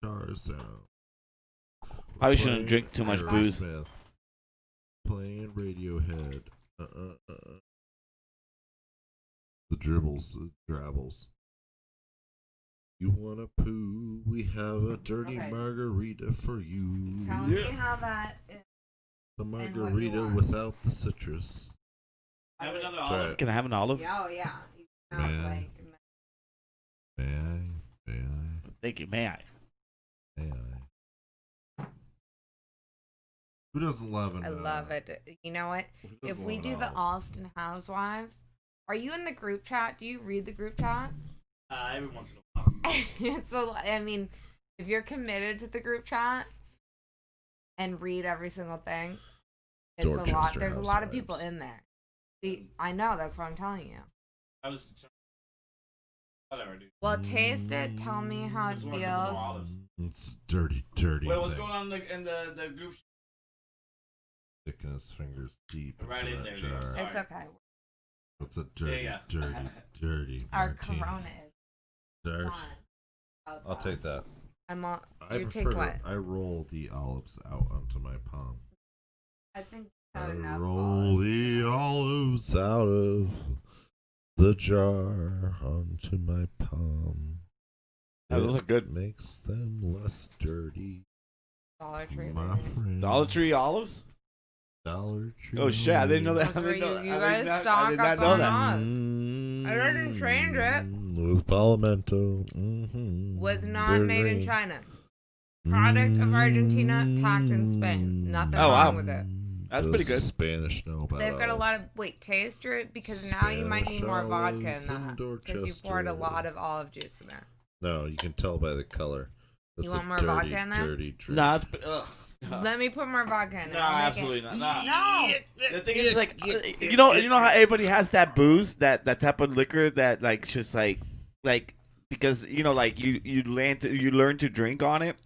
[SPEAKER 3] Guitar Sound.
[SPEAKER 4] Probably shouldn't
[SPEAKER 3] Playing
[SPEAKER 4] drink too much booze.
[SPEAKER 3] Aerosmith. Playing Radiohead. The dribbles, the drabbles. You want a poo? We have a dirty
[SPEAKER 1] Okay.
[SPEAKER 3] margarita for you.
[SPEAKER 1] Tell me how that is.
[SPEAKER 3] The
[SPEAKER 1] what you
[SPEAKER 3] margarita
[SPEAKER 1] want.
[SPEAKER 3] without the citrus.
[SPEAKER 6] Have another
[SPEAKER 3] Try
[SPEAKER 6] olive.
[SPEAKER 3] it.
[SPEAKER 4] Can I have an olive?
[SPEAKER 1] Oh, yeah. You sound
[SPEAKER 3] Yeah.
[SPEAKER 1] like.
[SPEAKER 3] May I? May I?
[SPEAKER 4] Thank you. May I?
[SPEAKER 3] May I? Who doesn't love it?
[SPEAKER 1] I love it. You know what? If we do the Austin Housewives, are you in the group chat? Do you read the group chat?
[SPEAKER 6] Every once in a while.
[SPEAKER 1] It's I mean, if you're committed to the group chat and read every single thing, it's a lot.
[SPEAKER 3] Dorchester
[SPEAKER 1] There's a lot of
[SPEAKER 3] Housewives.
[SPEAKER 1] people in there. See, I know. That's what I'm telling you.
[SPEAKER 6] I was. Whatever, dude.
[SPEAKER 1] Well, taste it. Tell me how it
[SPEAKER 6] Just wanted some more
[SPEAKER 1] feels.
[SPEAKER 6] olives.
[SPEAKER 3] It's dirty, dirty.
[SPEAKER 6] Wait, what's
[SPEAKER 3] thing.
[SPEAKER 6] going on in the group?
[SPEAKER 3] Sticking his fingers deep
[SPEAKER 6] Right
[SPEAKER 3] into
[SPEAKER 6] in
[SPEAKER 3] that
[SPEAKER 6] there, dude.
[SPEAKER 3] jar.
[SPEAKER 6] Sorry.
[SPEAKER 1] It's okay.
[SPEAKER 3] It's a dirty,
[SPEAKER 6] Yeah.
[SPEAKER 3] dirty, dirty.
[SPEAKER 1] Our
[SPEAKER 3] martini.
[SPEAKER 1] Corona is
[SPEAKER 3] Darsh.
[SPEAKER 1] fine.
[SPEAKER 3] I'll take that.
[SPEAKER 1] I'm all.
[SPEAKER 3] I
[SPEAKER 1] You take
[SPEAKER 3] prefer
[SPEAKER 1] what?
[SPEAKER 3] to, I roll the olives out onto my palm.
[SPEAKER 1] I think
[SPEAKER 3] I
[SPEAKER 1] not enough.
[SPEAKER 3] roll
[SPEAKER 1] olives.
[SPEAKER 3] the olives out of the jar onto my palm.
[SPEAKER 4] Yeah, those
[SPEAKER 3] It
[SPEAKER 4] are good.
[SPEAKER 3] Makes them less dirty.
[SPEAKER 1] Dollar Tree.
[SPEAKER 3] My
[SPEAKER 1] baby.
[SPEAKER 3] friend.
[SPEAKER 4] Dollar Tree olives?
[SPEAKER 3] Dollar Tree.
[SPEAKER 4] Oh shit! I didn't know that.
[SPEAKER 1] That's
[SPEAKER 4] I
[SPEAKER 1] where
[SPEAKER 4] didn't know,
[SPEAKER 1] you
[SPEAKER 4] I
[SPEAKER 1] guys
[SPEAKER 4] did not,
[SPEAKER 1] stock
[SPEAKER 4] I did not
[SPEAKER 1] up
[SPEAKER 4] know
[SPEAKER 1] on
[SPEAKER 4] that.
[SPEAKER 1] olives. I didn't change it.
[SPEAKER 3] With Palmento. Mm-hmm.
[SPEAKER 1] Was not
[SPEAKER 3] They're
[SPEAKER 1] made in
[SPEAKER 3] green.
[SPEAKER 1] China. Product of Argentina, packed in Spain. Nothing
[SPEAKER 4] Oh,
[SPEAKER 1] wrong
[SPEAKER 4] wow.
[SPEAKER 1] with it.
[SPEAKER 4] That's
[SPEAKER 3] The
[SPEAKER 4] pretty good.
[SPEAKER 3] Spanish know about
[SPEAKER 1] They've got a lot
[SPEAKER 3] olives.
[SPEAKER 1] of wait. Taste it because now you might need more vodka in
[SPEAKER 3] Spanish
[SPEAKER 1] that
[SPEAKER 3] olives
[SPEAKER 1] because you
[SPEAKER 3] in
[SPEAKER 1] poured a
[SPEAKER 3] Dorchester.
[SPEAKER 1] lot of olive juice in there.
[SPEAKER 3] No, you can tell by the color. That's
[SPEAKER 1] You
[SPEAKER 3] a
[SPEAKER 1] want more
[SPEAKER 3] dirty,
[SPEAKER 1] vodka in there?
[SPEAKER 3] Dirty drink.
[SPEAKER 4] Nah, it's ugh.
[SPEAKER 1] Let me put more vodka in it.
[SPEAKER 6] Nah,
[SPEAKER 1] I'll make
[SPEAKER 6] absolutely
[SPEAKER 1] it.
[SPEAKER 6] not. Nah.
[SPEAKER 1] No.
[SPEAKER 4] The thing is, like, you know how everybody has that booze, that type of liquor that, like, just like because like you learn to drink on it.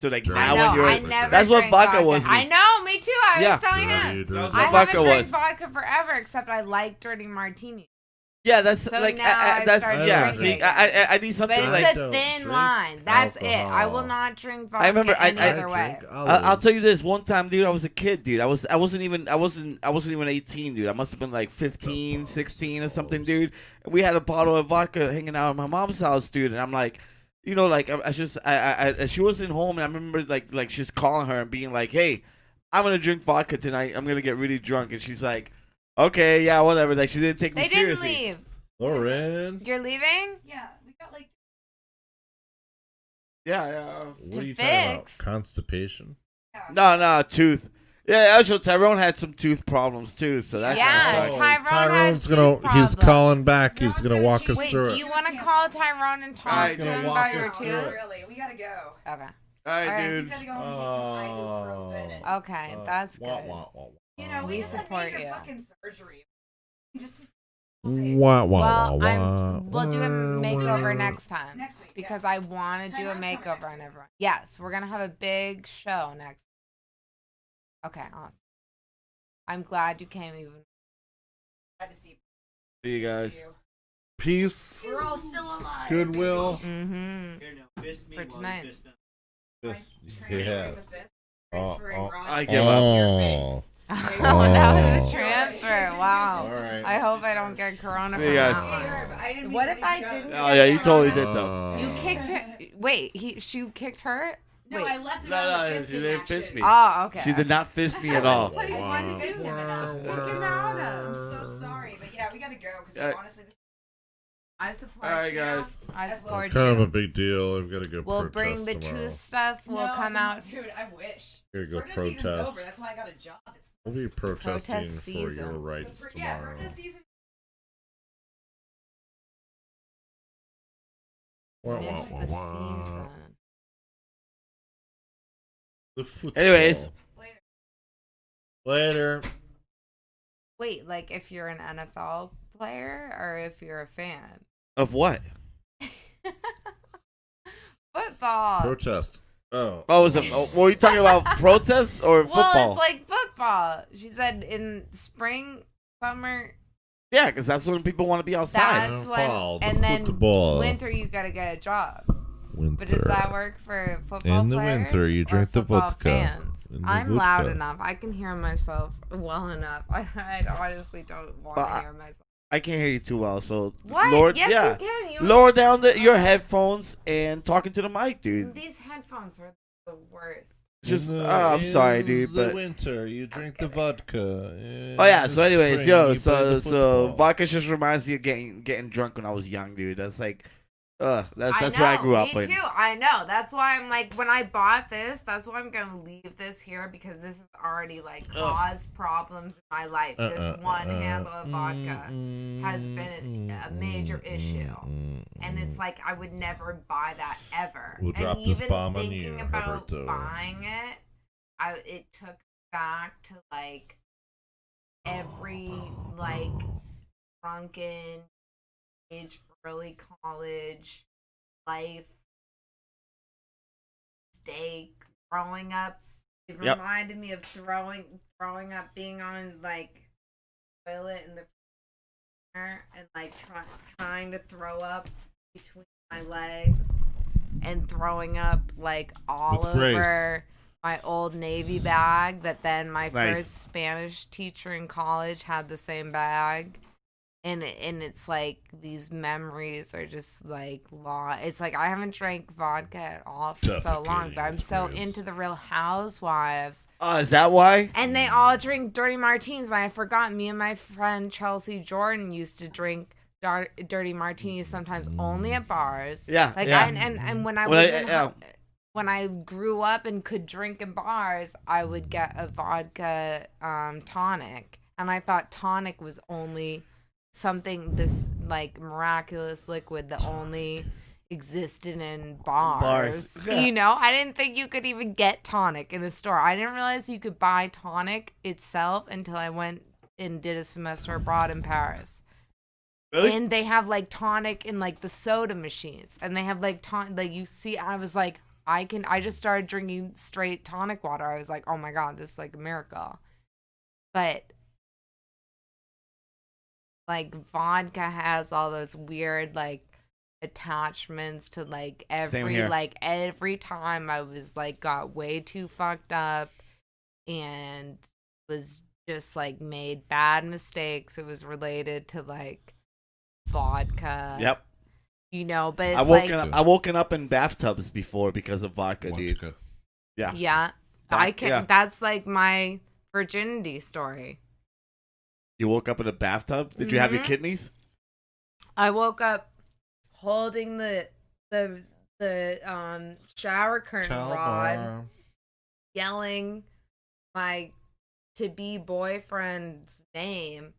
[SPEAKER 4] So like
[SPEAKER 3] Drink.
[SPEAKER 4] now
[SPEAKER 1] I know,
[SPEAKER 4] when you're,
[SPEAKER 1] I never
[SPEAKER 4] that's what
[SPEAKER 1] drank
[SPEAKER 4] vodka was.
[SPEAKER 1] I know, me too. I
[SPEAKER 4] Yeah.
[SPEAKER 1] was telling
[SPEAKER 3] Dirty,
[SPEAKER 1] him.
[SPEAKER 3] dirty.
[SPEAKER 4] That was
[SPEAKER 1] I
[SPEAKER 4] what
[SPEAKER 1] haven't
[SPEAKER 4] vodka
[SPEAKER 1] drank
[SPEAKER 4] was.
[SPEAKER 1] vodka forever, except I like dirty martini.
[SPEAKER 4] Yeah, that's
[SPEAKER 1] So
[SPEAKER 4] like
[SPEAKER 1] now I
[SPEAKER 4] that's
[SPEAKER 1] started
[SPEAKER 4] yeah.
[SPEAKER 1] drinking
[SPEAKER 4] See, I need
[SPEAKER 1] But
[SPEAKER 4] something
[SPEAKER 1] it's
[SPEAKER 3] I
[SPEAKER 4] like.
[SPEAKER 1] a
[SPEAKER 3] don't
[SPEAKER 1] thin
[SPEAKER 3] drink
[SPEAKER 1] line. That's it. I will
[SPEAKER 3] alcohol.
[SPEAKER 1] not drink vodka
[SPEAKER 4] remember
[SPEAKER 1] any
[SPEAKER 4] I
[SPEAKER 1] other way.
[SPEAKER 3] drink
[SPEAKER 4] I'll
[SPEAKER 3] olives.
[SPEAKER 4] tell you this. One time, dude, I was a kid, dude. I wasn't even 18, dude. I must have been like 15, 16 or something, dude. And we had a bottle of vodka hanging out at my mom's house, dude. And I'm like, like I she wasn't home, and I remember like she's calling her and being like, "Hey, I'm gonna drink vodka tonight. I'm gonna get really drunk." And she's like, "Okay, yeah, whatever." Like she didn't take me
[SPEAKER 1] They didn't
[SPEAKER 4] seriously.
[SPEAKER 1] leave.
[SPEAKER 3] Lauren,
[SPEAKER 1] You're leaving?
[SPEAKER 5] Yeah, we got like
[SPEAKER 4] Yeah, yeah.
[SPEAKER 3] what
[SPEAKER 1] To
[SPEAKER 3] are you talking about?
[SPEAKER 1] fix.
[SPEAKER 3] Constipation?
[SPEAKER 4] No, tooth. Yeah, also Tyrone had some tooth problems too, so that
[SPEAKER 1] Yeah,
[SPEAKER 4] kind of sucked.
[SPEAKER 1] Tyrone
[SPEAKER 3] Tyrone's
[SPEAKER 1] had
[SPEAKER 3] gonna.
[SPEAKER 1] tooth
[SPEAKER 3] He's
[SPEAKER 1] problems.
[SPEAKER 3] calling back. He's gonna walk us
[SPEAKER 1] Wait,
[SPEAKER 3] through
[SPEAKER 1] do
[SPEAKER 3] it.
[SPEAKER 1] you want to call Tyrone and talk
[SPEAKER 4] Alright,
[SPEAKER 1] to
[SPEAKER 3] gonna
[SPEAKER 1] him
[SPEAKER 3] walk
[SPEAKER 1] about your
[SPEAKER 3] us through
[SPEAKER 1] tooth?
[SPEAKER 3] it.
[SPEAKER 5] Really, we gotta go.
[SPEAKER 1] Okay.
[SPEAKER 4] All right,
[SPEAKER 1] Alright,
[SPEAKER 4] dude.
[SPEAKER 5] He's gotta go home and take some ibuprofen.
[SPEAKER 1] Okay, that's good.
[SPEAKER 5] You know,
[SPEAKER 1] We
[SPEAKER 5] we just had
[SPEAKER 1] support
[SPEAKER 5] major
[SPEAKER 1] you.
[SPEAKER 5] fucking surgery. Just to
[SPEAKER 3] Wah, wah,
[SPEAKER 1] Well,
[SPEAKER 3] wah,
[SPEAKER 1] we'll do a makeover
[SPEAKER 3] wah.
[SPEAKER 1] next time
[SPEAKER 5] Next week,
[SPEAKER 1] because
[SPEAKER 5] yeah.
[SPEAKER 1] I want to do a
[SPEAKER 5] Tyrone's coming
[SPEAKER 1] makeover
[SPEAKER 5] next
[SPEAKER 1] on
[SPEAKER 5] week.
[SPEAKER 1] everyone. Yes, we're gonna have a big show next. Okay, awesome. I'm glad you came even.
[SPEAKER 5] Glad to see
[SPEAKER 4] See you guys.
[SPEAKER 5] you.
[SPEAKER 3] Peace,
[SPEAKER 5] We're all still alive.
[SPEAKER 3] goodwill.
[SPEAKER 1] Mm-hmm.
[SPEAKER 6] Here, now, fist me
[SPEAKER 1] For
[SPEAKER 6] while you
[SPEAKER 1] tonight.
[SPEAKER 6] fist them.
[SPEAKER 5] Baby.
[SPEAKER 3] Yes,
[SPEAKER 5] Transferring
[SPEAKER 3] he has.
[SPEAKER 5] the fist.
[SPEAKER 3] Oh,
[SPEAKER 5] Transferring
[SPEAKER 3] oh.
[SPEAKER 5] Rod's
[SPEAKER 4] I
[SPEAKER 5] fist
[SPEAKER 4] give
[SPEAKER 5] to
[SPEAKER 4] up.
[SPEAKER 5] your face.
[SPEAKER 1] Oh, that was
[SPEAKER 3] Oh.
[SPEAKER 1] a transfer. Wow.
[SPEAKER 3] All right.
[SPEAKER 1] I hope I don't get corona
[SPEAKER 4] See
[SPEAKER 1] from
[SPEAKER 4] you guys.
[SPEAKER 1] that
[SPEAKER 5] Hey,
[SPEAKER 1] one.
[SPEAKER 5] Herb, I didn't
[SPEAKER 1] What
[SPEAKER 5] mean
[SPEAKER 1] if
[SPEAKER 5] to
[SPEAKER 1] I
[SPEAKER 5] leave you out.
[SPEAKER 1] didn't
[SPEAKER 4] Oh yeah, you totally did though.
[SPEAKER 3] Oh.
[SPEAKER 1] You kicked her. Wait, she kicked her.
[SPEAKER 5] No,
[SPEAKER 1] Wait.
[SPEAKER 5] I left him
[SPEAKER 4] No,
[SPEAKER 5] out
[SPEAKER 4] no,
[SPEAKER 5] of the
[SPEAKER 4] she
[SPEAKER 5] fisting
[SPEAKER 4] didn't
[SPEAKER 5] action.
[SPEAKER 4] fist me.
[SPEAKER 1] Oh, okay.
[SPEAKER 4] She did not fist me at all.
[SPEAKER 5] I wanted to fist him enough.
[SPEAKER 1] Freaking out.
[SPEAKER 5] I'm so sorry, but yeah, we gotta go because honestly, this
[SPEAKER 1] I support
[SPEAKER 4] All right,
[SPEAKER 1] you.
[SPEAKER 4] guys.
[SPEAKER 1] I
[SPEAKER 5] As well
[SPEAKER 1] support
[SPEAKER 3] It's kind of
[SPEAKER 1] you.
[SPEAKER 3] a big deal. I've got to go
[SPEAKER 1] We'll
[SPEAKER 3] protest
[SPEAKER 1] bring the
[SPEAKER 3] tomorrow.
[SPEAKER 1] tooth stuff. We'll
[SPEAKER 5] no,
[SPEAKER 1] come out.
[SPEAKER 5] dude. I wish.
[SPEAKER 3] Gotta go
[SPEAKER 5] Protest season's
[SPEAKER 3] protest.
[SPEAKER 5] over. That's why I got a job.
[SPEAKER 3] We'll be protesting
[SPEAKER 1] Protest
[SPEAKER 3] for your
[SPEAKER 1] season.
[SPEAKER 3] rights
[SPEAKER 5] Yeah,
[SPEAKER 3] tomorrow.
[SPEAKER 5] protest season.
[SPEAKER 3] Wah,
[SPEAKER 1] Miss
[SPEAKER 3] wah,
[SPEAKER 1] the
[SPEAKER 3] wah, wah.
[SPEAKER 1] season.
[SPEAKER 3] The football.
[SPEAKER 4] Anyways.
[SPEAKER 5] Later.
[SPEAKER 3] Later.
[SPEAKER 1] Wait, like if you're an NFL player or if you're a fan?
[SPEAKER 4] Of what?
[SPEAKER 1] Football.
[SPEAKER 3] Protest. Oh.
[SPEAKER 4] Oh, was it? Oh, were you talking about protests or
[SPEAKER 1] Well,
[SPEAKER 4] football?
[SPEAKER 1] it's like football. She said in spring, summer,
[SPEAKER 4] Yeah, because that's when people want to be outside.
[SPEAKER 1] that's
[SPEAKER 3] And
[SPEAKER 1] when,
[SPEAKER 3] fall, the
[SPEAKER 1] and then
[SPEAKER 3] football.
[SPEAKER 1] winter you gotta get a job.
[SPEAKER 3] Winter.
[SPEAKER 1] But does that work for football
[SPEAKER 3] In the
[SPEAKER 1] players
[SPEAKER 3] winter, you
[SPEAKER 1] or
[SPEAKER 3] drink the
[SPEAKER 1] football
[SPEAKER 3] vodka.
[SPEAKER 1] fans?
[SPEAKER 3] In the
[SPEAKER 1] I'm loud
[SPEAKER 3] vodka.
[SPEAKER 1] enough. I can hear myself well enough. I honestly don't want
[SPEAKER 4] Well,
[SPEAKER 1] to hear myself.
[SPEAKER 4] I can't hear you too well, so
[SPEAKER 1] What?
[SPEAKER 4] lower,
[SPEAKER 1] Yes,
[SPEAKER 4] yeah,
[SPEAKER 1] you can. You
[SPEAKER 4] lower down your headphones and talking to the mic, dude.
[SPEAKER 1] These headphones are the worst.
[SPEAKER 4] Just,
[SPEAKER 3] In the-
[SPEAKER 4] I'm sorry,
[SPEAKER 3] in
[SPEAKER 4] dude,
[SPEAKER 3] the
[SPEAKER 4] but
[SPEAKER 3] winter, you drink the vodka. In
[SPEAKER 4] oh yeah.
[SPEAKER 3] the
[SPEAKER 4] So, anyways,
[SPEAKER 3] spring,
[SPEAKER 4] yo,
[SPEAKER 3] you play the
[SPEAKER 4] so
[SPEAKER 3] football.
[SPEAKER 4] vodka just reminds me of getting drunk when I was young, dude. That's like, that's
[SPEAKER 1] I
[SPEAKER 4] what
[SPEAKER 1] know,
[SPEAKER 4] I grew up
[SPEAKER 1] me
[SPEAKER 4] in.
[SPEAKER 1] too. I know. That's why I'm like, when I bought this, that's why I'm gonna leave this here because this has already like caused problems in my life. This one handle of vodka has been a major issue, and it's like I would never buy that ever.
[SPEAKER 3] We'll
[SPEAKER 1] and
[SPEAKER 3] drop this
[SPEAKER 1] even
[SPEAKER 3] bomb on
[SPEAKER 1] thinking
[SPEAKER 3] you,
[SPEAKER 1] about
[SPEAKER 3] Roberto.
[SPEAKER 1] buying it, it took back to like every like drunken age, early college life mistake, growing up. It
[SPEAKER 4] Yep.
[SPEAKER 1] reminded me of growing up, being on like toilet in the and like trying to throw up between my legs and throwing up like all
[SPEAKER 3] With grace.
[SPEAKER 1] over my old Navy bag that then my
[SPEAKER 4] Nice.
[SPEAKER 1] first Spanish teacher in college had the same bag. And it's like these memories are just like it's like I haven't drank vodka at all for so long, but I'm so
[SPEAKER 3] Suffocating
[SPEAKER 1] into the Real Housewives.
[SPEAKER 4] Is that why?
[SPEAKER 1] And they all drink dirty martinis. And I forgot me and my friend Chelsea Jordan used to drink dirty martinis sometimes only at bars.
[SPEAKER 4] Yeah,
[SPEAKER 1] Like
[SPEAKER 4] yeah.
[SPEAKER 1] and when I
[SPEAKER 4] When
[SPEAKER 1] was
[SPEAKER 4] I-
[SPEAKER 1] in
[SPEAKER 4] yeah.
[SPEAKER 1] when I grew up and could drink in bars, I would get a vodka tonic, and I thought tonic was only something this like miraculous liquid that only existed in bars.
[SPEAKER 4] Yeah.
[SPEAKER 1] You know, I didn't think you could even get tonic in a store. I didn't realize you could buy tonic itself until I went and did a semester abroad in Paris.
[SPEAKER 4] Really?
[SPEAKER 1] And they have like tonic in like the soda machines, and they have like like you see. I was like, I just started drinking straight tonic water. I was like, oh my god, this is like a miracle. But like vodka has all those weird like attachments to like
[SPEAKER 4] here.
[SPEAKER 1] every time I was like got way too fucked up and was just like made bad mistakes, it was related to like vodka.
[SPEAKER 4] Yep.
[SPEAKER 1] You know, but it's
[SPEAKER 4] I woken up in bathtubs before because of vodka, dude.
[SPEAKER 3] Vodka.
[SPEAKER 4] Yeah.
[SPEAKER 1] yeah. I can that's like my virginity story.
[SPEAKER 4] You woke up in a bathtub? Did you have your
[SPEAKER 1] Mhm.
[SPEAKER 4] kidneys?
[SPEAKER 1] I woke up holding the shower curtain rod,
[SPEAKER 3] Calabar.
[SPEAKER 1] yelling my to be boyfriend's name,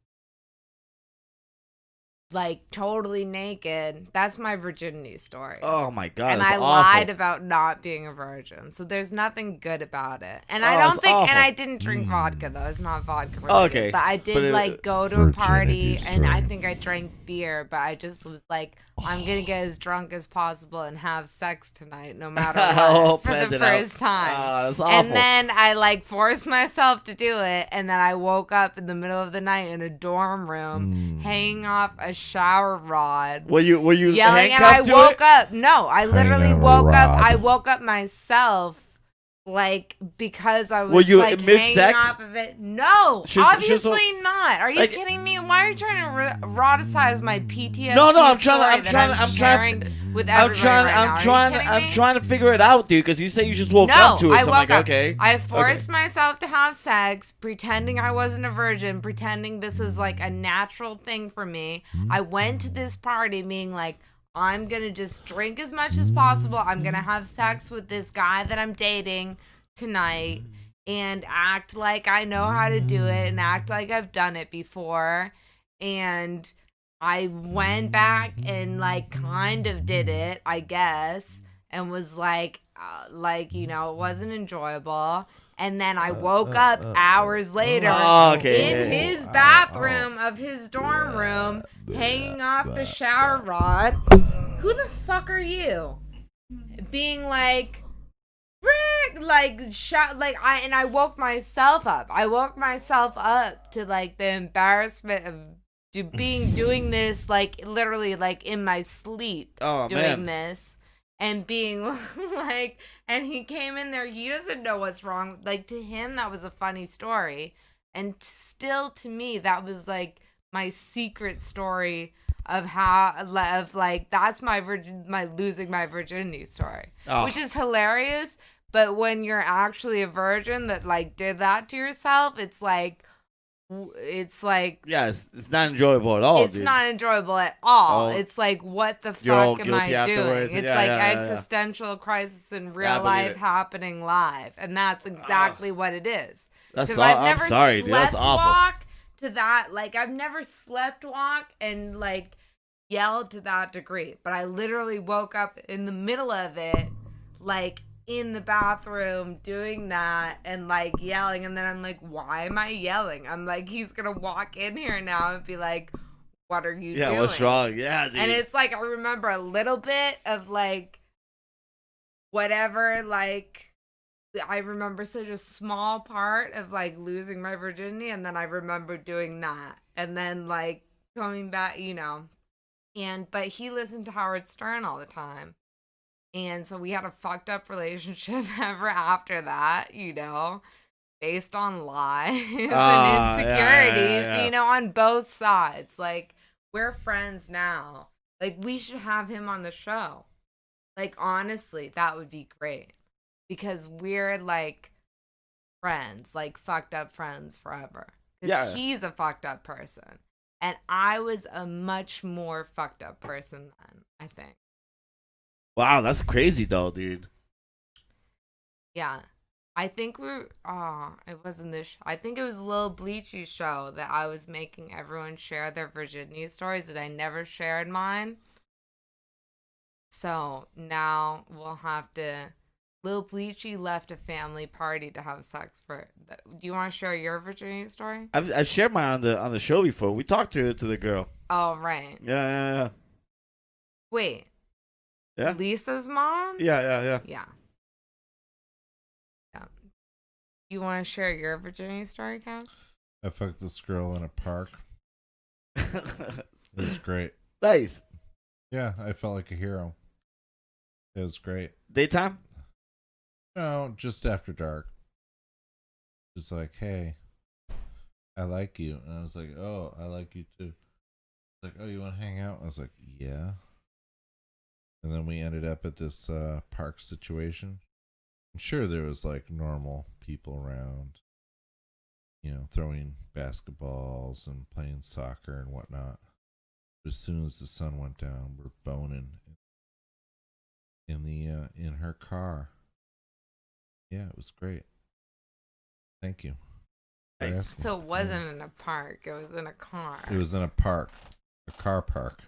[SPEAKER 1] like totally naked. That's my virginity story.
[SPEAKER 4] Oh my god!
[SPEAKER 1] And
[SPEAKER 4] that's
[SPEAKER 1] I
[SPEAKER 4] awful.
[SPEAKER 1] lied about not being a virgin. So there's nothing good about it. And I
[SPEAKER 4] Oh,
[SPEAKER 1] don't
[SPEAKER 4] it's
[SPEAKER 1] think,
[SPEAKER 4] awful.
[SPEAKER 1] and I didn't drink vodka though. It's not vodka related.
[SPEAKER 4] Okay.
[SPEAKER 1] But I
[SPEAKER 4] But
[SPEAKER 1] did
[SPEAKER 4] it-
[SPEAKER 1] like go to a party
[SPEAKER 3] Virginity
[SPEAKER 1] and I
[SPEAKER 3] story.
[SPEAKER 1] think I drank beer, but I just was like, I'm going to get as drunk as possible and have sex tonight no matter
[SPEAKER 4] Oh,
[SPEAKER 1] what for
[SPEAKER 4] planned
[SPEAKER 1] the
[SPEAKER 4] it out.
[SPEAKER 1] first time.
[SPEAKER 4] Ah, that's awful.
[SPEAKER 1] And then I like forced myself to do it, and then I woke up in the middle of the night in a dorm room, hanging off a shower rod,
[SPEAKER 4] Were you
[SPEAKER 1] yelling, and I
[SPEAKER 4] handcuffed to
[SPEAKER 1] woke
[SPEAKER 4] it?
[SPEAKER 1] up. No, I literally
[SPEAKER 3] Hanging on a
[SPEAKER 1] woke up.
[SPEAKER 3] rod.
[SPEAKER 1] I woke up myself, like because I was
[SPEAKER 4] Were you
[SPEAKER 1] like hanging
[SPEAKER 4] mid-sex?
[SPEAKER 1] off of it. No,
[SPEAKER 4] She's-
[SPEAKER 1] obviously not. Are you
[SPEAKER 4] like-
[SPEAKER 1] kidding me? Why are you trying to eroticize my PTSD?
[SPEAKER 4] No, I'm
[SPEAKER 1] story
[SPEAKER 4] trying
[SPEAKER 1] that
[SPEAKER 4] to
[SPEAKER 1] sharing with everybody right now? Are you kidding me?
[SPEAKER 4] to figure it out, dude. Because you say you just woke
[SPEAKER 1] No,
[SPEAKER 4] up to it.
[SPEAKER 1] I
[SPEAKER 4] So
[SPEAKER 1] woke
[SPEAKER 4] I'm like,
[SPEAKER 1] up.
[SPEAKER 4] okay.
[SPEAKER 1] I forced myself to have sex, pretending I wasn't a virgin, pretending this was like a natural thing for me. I went to this party being like, I'm gonna just drink as much as possible. I'm gonna have sex with this guy that I'm dating tonight and act like I know how to do it and act like I've done it before. And I went back and like kind of did it, I guess, and was like, it wasn't enjoyable. And then I woke up hours later
[SPEAKER 4] Okay.
[SPEAKER 1] in his bathroom of his dorm room, hanging off the shower rod. Who the fuck are you? Being like, Rick, I woke myself up. I woke myself up to like the embarrassment of doing this, like literally like in my sleep,
[SPEAKER 4] Oh,
[SPEAKER 1] doing
[SPEAKER 4] man.
[SPEAKER 1] this and being like, and he came in there. He doesn't know what's wrong. Like to him, that was a funny story, and still to me, that was like my secret story of that's my losing my virginity story,
[SPEAKER 4] Oh.
[SPEAKER 1] which is hilarious. But when you're actually a virgin that like did that to yourself, it's like
[SPEAKER 4] Yeah, it's not enjoyable at all,
[SPEAKER 1] it's
[SPEAKER 4] dude.
[SPEAKER 1] not enjoyable at all.
[SPEAKER 4] Oh.
[SPEAKER 1] It's like, what the
[SPEAKER 4] You're all
[SPEAKER 1] fuck am I
[SPEAKER 4] guilty
[SPEAKER 1] doing?
[SPEAKER 4] afterwards.
[SPEAKER 1] It's
[SPEAKER 4] Yeah,
[SPEAKER 1] like
[SPEAKER 4] yeah, yeah.
[SPEAKER 1] existential crisis in
[SPEAKER 4] I
[SPEAKER 1] real
[SPEAKER 4] believe
[SPEAKER 1] life
[SPEAKER 4] it.
[SPEAKER 1] happening live, and that's exactly what it is.
[SPEAKER 4] That's
[SPEAKER 1] Because
[SPEAKER 4] aw-
[SPEAKER 1] I've never
[SPEAKER 4] I'm sorry, dude. That's
[SPEAKER 1] slept
[SPEAKER 4] awful.
[SPEAKER 1] walk to that. Like I've never slept walk and like yelled to that degree. But I literally woke up in the middle of it, like in the bathroom doing that and like yelling, and then I'm like, why am I yelling? I'm like, he's gonna walk in here now and be like, what are you doing?
[SPEAKER 4] Yeah, what's wrong? Yeah, dude.
[SPEAKER 1] And it's like I remember a little bit of like whatever, like I remember such a small part of like losing my virginity, and then I remember doing that, and then like coming back, but he listened to Howard Stern all the time. And so we had a fucked up relationship ever after that, based on lies and insecurities,
[SPEAKER 4] yeah.
[SPEAKER 1] on both sides. Like, we're friends now. Like, we should have him on the show. Like, honestly, that would be great. Because we're, like, friends, like, fucked up friends forever. Because he's a fucked up person. And I was a much more fucked up person then, I think.
[SPEAKER 4] Wow, that's crazy though, dude.
[SPEAKER 1] Yeah. I think it wasn't this. I think it was Lil Bleachy's show that I was making everyone share their virginity stories that I never shared mine. So now we'll have to. Lil Bleachy left a family party to have sex for. Do you want to share your virginity story?
[SPEAKER 4] I've shared mine on the show before. We talked to the girl.
[SPEAKER 1] Oh, right.
[SPEAKER 4] Yeah.
[SPEAKER 1] Wait.
[SPEAKER 4] Yeah.
[SPEAKER 1] Lisa's mom?
[SPEAKER 4] Yeah.
[SPEAKER 1] Yeah. You want to share your virginity story, Cam?
[SPEAKER 3] I fucked this girl in a park. It was great.
[SPEAKER 4] Nice.
[SPEAKER 3] Yeah, I felt like a hero. It was great.
[SPEAKER 4] Daytime?
[SPEAKER 3] No, just after dark. Just like, hey, I like you. And I was like, oh, I like you too. Like, oh, you want to hang out? I was like, yeah. And then we ended up at this park situation. I'm sure there was like normal people around, throwing basketballs and playing soccer and whatnot. But as soon as the sun went down, we're boning in her car. Yeah, it was great. Thank you. You're
[SPEAKER 4] Nice.
[SPEAKER 3] asking.
[SPEAKER 1] So it wasn't in a park. It was in a car.
[SPEAKER 3] It was in a park, a car park.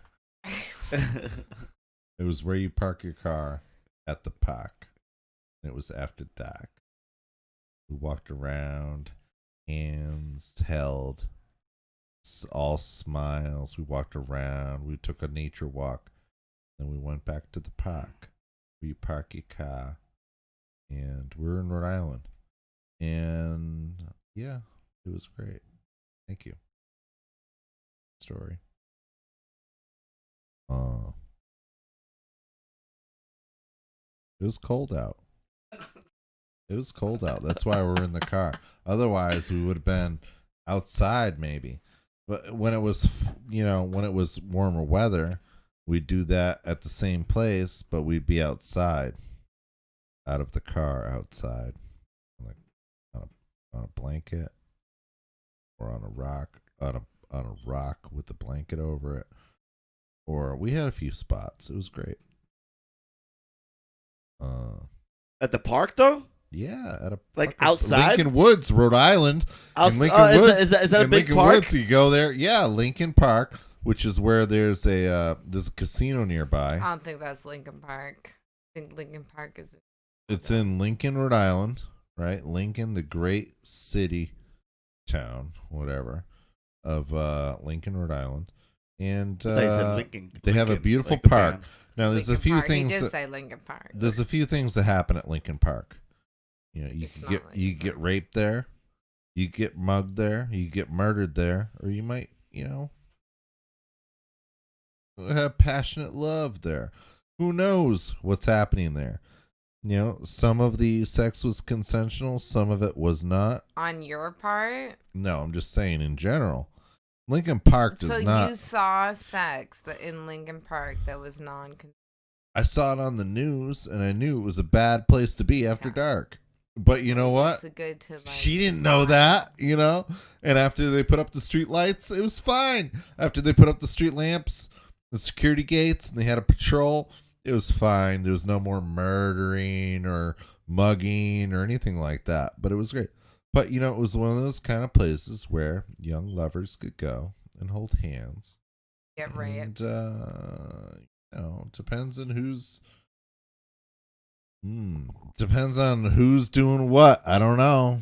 [SPEAKER 3] It was where you park your car at the park. And it was after dark. We walked around, hands held, all smiles. We walked around. We took a nature walk. Then we went back to the park where you park your car. And we're in Rhode Island. And yeah, it was great. Thank you. Story. It was cold out. It was cold out. That's why we're in the car. Otherwise, we would have been outside maybe. But when it was, when it was warmer weather, we'd do that at the same place, but we'd be outside, out of the car, outside, like on a blanket or on a rock, on a rock with a blanket over it. Or we had a few spots. It was great.
[SPEAKER 4] At the park, though?
[SPEAKER 3] Yeah, at a
[SPEAKER 4] Like
[SPEAKER 3] fucking
[SPEAKER 4] outside?
[SPEAKER 3] Lincoln Woods, Rhode Island. In Lincoln
[SPEAKER 4] is
[SPEAKER 3] Woods,
[SPEAKER 4] that- is that a
[SPEAKER 3] in
[SPEAKER 4] big
[SPEAKER 3] Lincoln
[SPEAKER 4] park?
[SPEAKER 3] Woods, you go there. Yeah, Lincoln Park, which is where there's a casino nearby.
[SPEAKER 1] I don't think that's Lincoln Park. I think Lincoln Park is.
[SPEAKER 3] It's in Lincoln, Rhode Island, right? Lincoln, the great city, town, whatever, of Lincoln, Rhode Island, and
[SPEAKER 4] I thought you said Lincoln.
[SPEAKER 3] they have a
[SPEAKER 4] Lincoln,
[SPEAKER 3] beautiful
[SPEAKER 4] like the
[SPEAKER 3] park.
[SPEAKER 4] band.
[SPEAKER 3] Now, there's
[SPEAKER 1] Lincoln
[SPEAKER 3] a few
[SPEAKER 1] Park.
[SPEAKER 3] things.
[SPEAKER 1] He did
[SPEAKER 3] That,
[SPEAKER 1] say Lincoln Park.
[SPEAKER 3] there's a few things that happen at Lincoln Park. You
[SPEAKER 1] It's
[SPEAKER 3] can
[SPEAKER 1] not
[SPEAKER 3] you
[SPEAKER 1] Lincoln
[SPEAKER 3] get
[SPEAKER 1] Park.
[SPEAKER 3] raped there, you get mugged there, you get murdered there, or you might, have passionate love there. Who knows what's happening there? Some of the sex was consensual, some of it was not.
[SPEAKER 1] On your part?
[SPEAKER 3] No, I'm just saying in general. Lincoln Park does
[SPEAKER 1] So
[SPEAKER 3] not.
[SPEAKER 1] you saw sex in Lincoln Park that was
[SPEAKER 3] I saw it on the news, and I knew it was a bad place to be after dark. But you know what?
[SPEAKER 1] It's good to
[SPEAKER 3] She didn't know that, And after they put up the street lights, it was fine. After they put up the street lamps, the security gates, and they had a patrol, it was fine. There was no more murdering or mugging or anything like that. But it was great. But, it was one of those kind of places where young lovers could go and hold hands.
[SPEAKER 1] get raped.
[SPEAKER 3] And, depends on depends on who's doing what. I don't know.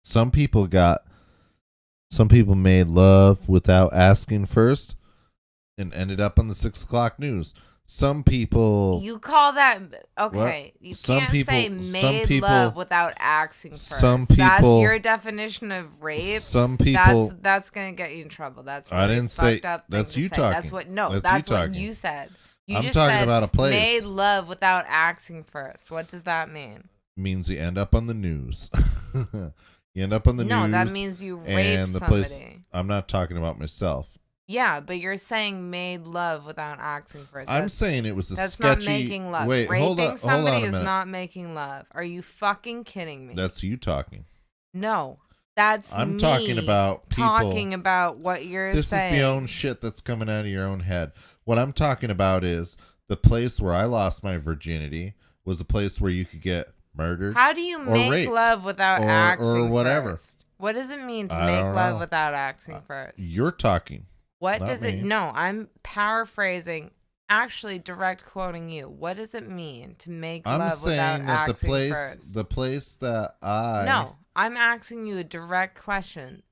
[SPEAKER 3] Some people made love without asking first and ended up on the 6 o'clock news. Some people,
[SPEAKER 1] You call that okay? You
[SPEAKER 3] Some
[SPEAKER 1] can't
[SPEAKER 3] people-
[SPEAKER 1] say
[SPEAKER 3] some
[SPEAKER 1] made
[SPEAKER 3] people-
[SPEAKER 1] love without asking first.
[SPEAKER 3] some
[SPEAKER 1] That's
[SPEAKER 3] people-
[SPEAKER 1] your definition of rape.
[SPEAKER 3] some people,
[SPEAKER 1] That's gonna get you in trouble. That's
[SPEAKER 3] I
[SPEAKER 1] really
[SPEAKER 3] didn't say-
[SPEAKER 1] fucked up thing
[SPEAKER 3] that's
[SPEAKER 1] to
[SPEAKER 3] you
[SPEAKER 1] say.
[SPEAKER 3] talking.
[SPEAKER 1] That's what no.
[SPEAKER 3] That's
[SPEAKER 1] That's,
[SPEAKER 3] you
[SPEAKER 1] what
[SPEAKER 3] talking.
[SPEAKER 1] you said. You
[SPEAKER 3] I'm
[SPEAKER 1] just
[SPEAKER 3] talking
[SPEAKER 1] said
[SPEAKER 3] about a place.
[SPEAKER 1] made love without asking first. What does that mean?
[SPEAKER 3] means you end up on the news. You end up on the
[SPEAKER 1] No,
[SPEAKER 3] news.
[SPEAKER 1] that means you raped
[SPEAKER 3] and the
[SPEAKER 1] somebody.
[SPEAKER 3] place. I'm not talking about myself.
[SPEAKER 1] Yeah, but you're saying made love without asking first.
[SPEAKER 3] I'm
[SPEAKER 1] That's-
[SPEAKER 3] saying it was a
[SPEAKER 1] That's
[SPEAKER 3] sketchy.
[SPEAKER 1] not making love.
[SPEAKER 3] Wait,
[SPEAKER 1] Raping
[SPEAKER 3] hold on
[SPEAKER 1] somebody
[SPEAKER 3] a
[SPEAKER 1] is
[SPEAKER 3] minute.
[SPEAKER 1] not making love. Are you fucking kidding me?
[SPEAKER 3] That's you talking.
[SPEAKER 1] No, that's
[SPEAKER 3] I'm
[SPEAKER 1] me
[SPEAKER 3] talking about people.
[SPEAKER 1] talking about what you're
[SPEAKER 3] This
[SPEAKER 1] saying.
[SPEAKER 3] is the own shit that's coming out of your own head. What I'm talking about is the place where I lost my virginity was a place where you could get murdered.
[SPEAKER 1] How do you
[SPEAKER 3] or
[SPEAKER 1] make
[SPEAKER 3] raped,
[SPEAKER 1] love without
[SPEAKER 3] or
[SPEAKER 1] asking
[SPEAKER 3] whatever.
[SPEAKER 1] first? What does it mean to
[SPEAKER 3] I
[SPEAKER 1] make
[SPEAKER 3] don't
[SPEAKER 1] love
[SPEAKER 3] know.
[SPEAKER 1] without asking first?
[SPEAKER 3] You're talking.
[SPEAKER 1] What
[SPEAKER 3] not
[SPEAKER 1] does
[SPEAKER 3] me.
[SPEAKER 1] it? No, I'm paraphrasing. Actually, direct quoting you. What does it mean to make
[SPEAKER 3] I'm
[SPEAKER 1] love without
[SPEAKER 3] saying that
[SPEAKER 1] asking
[SPEAKER 3] the
[SPEAKER 1] first?
[SPEAKER 3] place that I
[SPEAKER 1] No, I'm asking you a direct question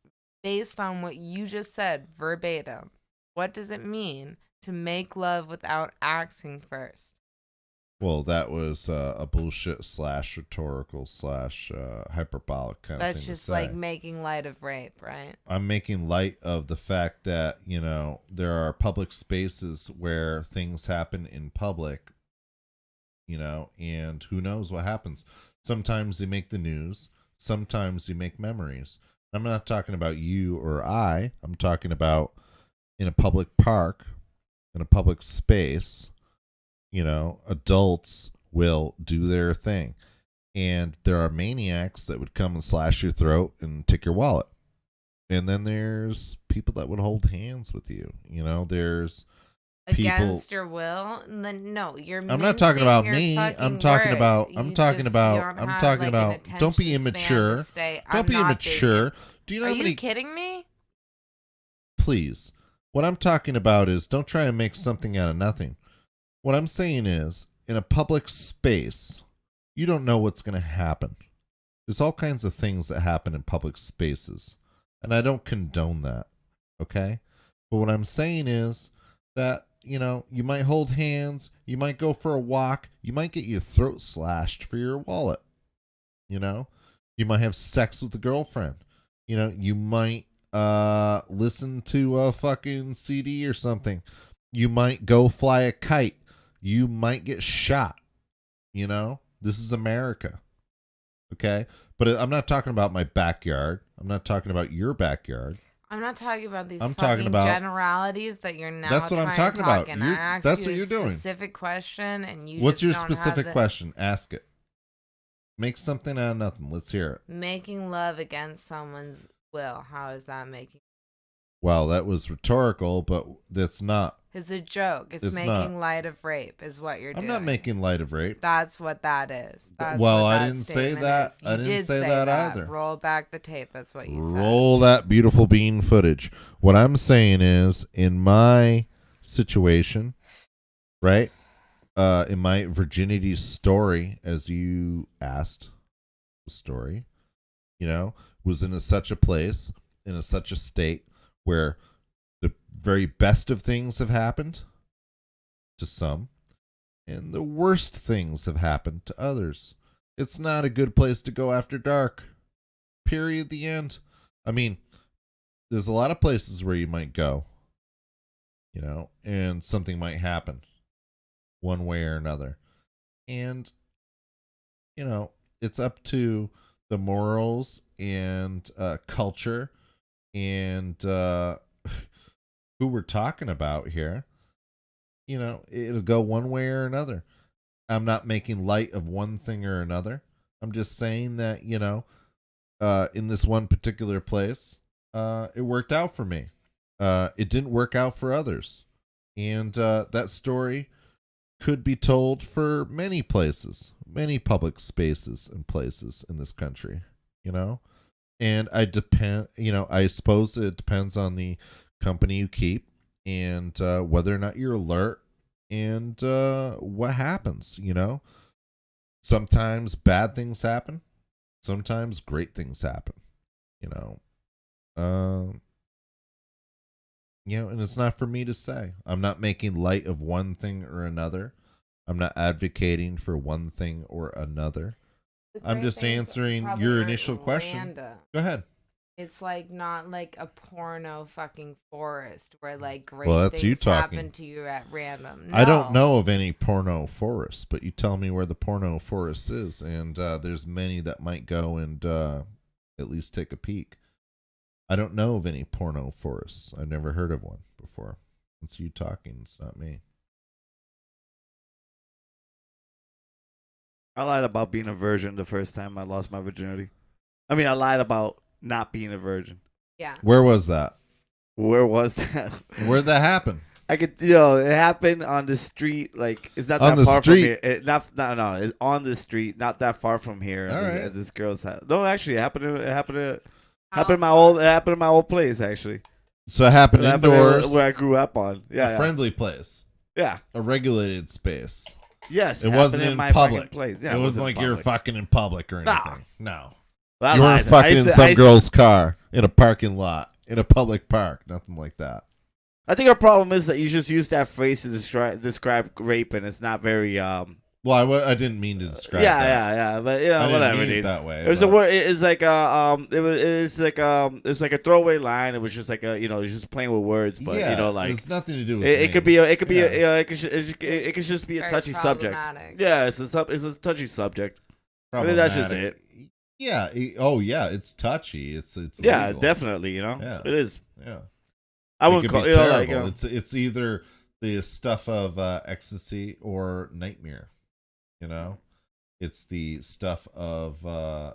[SPEAKER 1] based on what you just said verbatim. What does it mean to make love without asking first?
[SPEAKER 3] Well, that was a bullshit / rhetorical / hyperbolic kind of
[SPEAKER 1] That's
[SPEAKER 3] thing
[SPEAKER 1] just
[SPEAKER 3] to
[SPEAKER 1] like
[SPEAKER 3] say.
[SPEAKER 1] making light of rape, right?
[SPEAKER 3] I'm making light of the fact that, there are public spaces where things happen in public, and who knows what happens. Sometimes they make the news. Sometimes you make memories. I'm not talking about you or I. I'm talking about in a public park, in a public space, adults will do their thing. And there are maniacs that would come and slash your throat and take your wallet. And then there's people that would hold hands with you. There's people.
[SPEAKER 1] Against your will? No, you're.
[SPEAKER 3] I'm not talking about
[SPEAKER 1] mincing
[SPEAKER 3] me.
[SPEAKER 1] your
[SPEAKER 3] I'm
[SPEAKER 1] fucking
[SPEAKER 3] talking
[SPEAKER 1] words.
[SPEAKER 3] about.
[SPEAKER 1] You
[SPEAKER 3] I'm talking
[SPEAKER 1] just
[SPEAKER 3] about.
[SPEAKER 1] don't
[SPEAKER 3] I'm
[SPEAKER 1] have,
[SPEAKER 3] talking
[SPEAKER 1] like,
[SPEAKER 3] about.
[SPEAKER 1] an
[SPEAKER 3] Don't be
[SPEAKER 1] attention span to
[SPEAKER 3] immature.
[SPEAKER 1] stay,
[SPEAKER 3] Don't
[SPEAKER 1] I'm
[SPEAKER 3] be
[SPEAKER 1] not
[SPEAKER 3] immature. Do you know
[SPEAKER 1] Are
[SPEAKER 3] how
[SPEAKER 1] you
[SPEAKER 3] many?
[SPEAKER 1] kidding me?
[SPEAKER 3] Please. What I'm talking about is don't try and make something out of nothing. What I'm saying is, in a public space, you don't know what's going to happen. There's all kinds of things that happen in public spaces, and I don't condone that, okay? But what I'm saying is that, you know, you might hold hands, you might go for a walk, you might get your throat slashed for your wallet, you know? You might have sex with a girlfriend. You know, you might listen to a fucking CD or something. You might go fly a kite. You might get shot. You know, this is America. Okay. But I'm not talking about my backyard. I'm not talking about your backyard.
[SPEAKER 1] I'm not talking about these
[SPEAKER 3] I'm
[SPEAKER 1] fucking
[SPEAKER 3] talking about-
[SPEAKER 1] generalities that you're now
[SPEAKER 3] That's what I'm
[SPEAKER 1] trying
[SPEAKER 3] talking
[SPEAKER 1] to talk
[SPEAKER 3] about.
[SPEAKER 1] in.
[SPEAKER 3] You're-
[SPEAKER 1] I asked
[SPEAKER 3] that's
[SPEAKER 1] you
[SPEAKER 3] what
[SPEAKER 1] a
[SPEAKER 3] you're doing.
[SPEAKER 1] specific question, and you
[SPEAKER 3] What's
[SPEAKER 1] just
[SPEAKER 3] your
[SPEAKER 1] don't have
[SPEAKER 3] specific
[SPEAKER 1] the-
[SPEAKER 3] question? Ask it. Make something out of nothing. Let's hear it.
[SPEAKER 1] Making love against someone's will. How is that making?
[SPEAKER 3] Well, that was rhetorical, but that's not.
[SPEAKER 1] It's a joke. It's
[SPEAKER 3] It's
[SPEAKER 1] making
[SPEAKER 3] not.
[SPEAKER 1] light of rape, is what you're doing.
[SPEAKER 3] I'm not making light of rape.
[SPEAKER 1] That's what that is. That's
[SPEAKER 3] Well,
[SPEAKER 1] what
[SPEAKER 3] I
[SPEAKER 1] that
[SPEAKER 3] didn't say
[SPEAKER 1] statement
[SPEAKER 3] that.
[SPEAKER 1] is. You
[SPEAKER 3] I didn't
[SPEAKER 1] did
[SPEAKER 3] say that either.
[SPEAKER 1] Roll back the tape. That's what you said.
[SPEAKER 3] Roll that beautiful bean footage. What I'm saying is, in my situation, right? In my virginity story, as you asked, the story, you know, was in such a place, in such a state where the very best of things have happened to some, and the worst things have happened to others. It's not a good place to go after dark. Period. The end. I mean, there's a lot of places where you might go, you know, and something might happen one way or another. And, you know, it's up to the morals and culture and who we're talking about here. You know, it'll go one way or another. I'm not making light of one thing or another. I'm just saying that, you know, in this one particular place, it worked out for me. It didn't work out for others. And that story could be told for many places, many public spaces and places in this country, you know? And I suppose it depends on the company you keep and whether or not you're alert and what happens, you know? Sometimes bad things happen. Sometimes great things happen, you know? You know, and it's not for me to say. I'm not making light of one thing or another. I'm not advocating for one thing or another.
[SPEAKER 1] The
[SPEAKER 3] I'm
[SPEAKER 1] great
[SPEAKER 3] just
[SPEAKER 1] things
[SPEAKER 3] answering
[SPEAKER 1] probably
[SPEAKER 3] your
[SPEAKER 1] aren't
[SPEAKER 3] initial question.
[SPEAKER 1] random.
[SPEAKER 3] Go ahead.
[SPEAKER 1] It's like not like a porno fucking forest where like great
[SPEAKER 3] Well, that's you
[SPEAKER 1] things
[SPEAKER 3] talking.
[SPEAKER 1] happen to you at random.
[SPEAKER 3] I don't
[SPEAKER 1] No.
[SPEAKER 3] know of any porno forest, but you tell me where the porno forest is, and there's many that might go and at least take a peek. I don't know of any porno forests. I've never heard of one before. It's you talking. It's not me.
[SPEAKER 4] I lied about being a virgin the first time I lost my virginity. I mean, I lied about not being a virgin.
[SPEAKER 1] Yeah.
[SPEAKER 3] Where was that?
[SPEAKER 4] Where was that?
[SPEAKER 3] Where'd that happen?
[SPEAKER 4] I could, you know, it happened on the street. Like, it's not
[SPEAKER 3] On
[SPEAKER 4] that
[SPEAKER 3] the
[SPEAKER 4] far
[SPEAKER 3] street?
[SPEAKER 4] from here. No, it's on the street, not that far from here.
[SPEAKER 3] All right.
[SPEAKER 4] At this girl's house. No, actually, it happened to
[SPEAKER 1] How
[SPEAKER 4] my
[SPEAKER 1] far?
[SPEAKER 4] old. It happened to my old place. Actually,
[SPEAKER 3] So it happened
[SPEAKER 4] It happened
[SPEAKER 3] indoors,
[SPEAKER 4] where I grew up on. Yeah,
[SPEAKER 3] a
[SPEAKER 4] yeah.
[SPEAKER 3] friendly place,
[SPEAKER 4] Yeah.
[SPEAKER 3] a regulated space.
[SPEAKER 4] Yes.
[SPEAKER 3] It
[SPEAKER 4] happened
[SPEAKER 3] wasn't in
[SPEAKER 4] my fucking
[SPEAKER 3] public.
[SPEAKER 4] Place. Yeah,
[SPEAKER 3] it wasn't like you're
[SPEAKER 4] public.
[SPEAKER 3] fucking in public or
[SPEAKER 4] Nah.
[SPEAKER 3] anything. No.
[SPEAKER 4] Well, I
[SPEAKER 3] You weren't
[SPEAKER 4] lied.
[SPEAKER 3] fucking in
[SPEAKER 4] I
[SPEAKER 3] some
[SPEAKER 4] said-
[SPEAKER 3] girl's car in a parking lot, in a public park, nothing like that.
[SPEAKER 4] I think our problem is that you just use that phrase to describe rape, and it's not very.
[SPEAKER 3] Well, I didn't mean to describe
[SPEAKER 4] Yeah,
[SPEAKER 3] that.
[SPEAKER 4] yeah. But you know,
[SPEAKER 3] I didn't
[SPEAKER 4] whatever,
[SPEAKER 3] mean it
[SPEAKER 4] dude.
[SPEAKER 3] that way.
[SPEAKER 4] It was a
[SPEAKER 3] but-
[SPEAKER 4] word. It's like it's like a throwaway line. It was just like a just playing with words, but
[SPEAKER 3] yeah,
[SPEAKER 4] you know, like
[SPEAKER 3] it's nothing to do with
[SPEAKER 4] it
[SPEAKER 3] me.
[SPEAKER 4] could be it could be
[SPEAKER 3] Yeah.
[SPEAKER 4] it could just be a
[SPEAKER 1] Very
[SPEAKER 4] touchy subject.
[SPEAKER 1] problematic.
[SPEAKER 4] Yeah, it's a touchy subject. I think that's just
[SPEAKER 3] Problematic.
[SPEAKER 4] it.
[SPEAKER 3] Yeah. Oh, yeah. It's touchy. It's
[SPEAKER 4] Yeah,
[SPEAKER 3] illegal.
[SPEAKER 4] definitely. You know,
[SPEAKER 3] Yeah.
[SPEAKER 4] it is.
[SPEAKER 3] Yeah.
[SPEAKER 4] I
[SPEAKER 3] It
[SPEAKER 4] wouldn't
[SPEAKER 3] could
[SPEAKER 4] call
[SPEAKER 3] be
[SPEAKER 4] you know
[SPEAKER 3] terrible.
[SPEAKER 4] like
[SPEAKER 3] It's either the stuff of ecstasy or nightmare. You know, it's the stuff of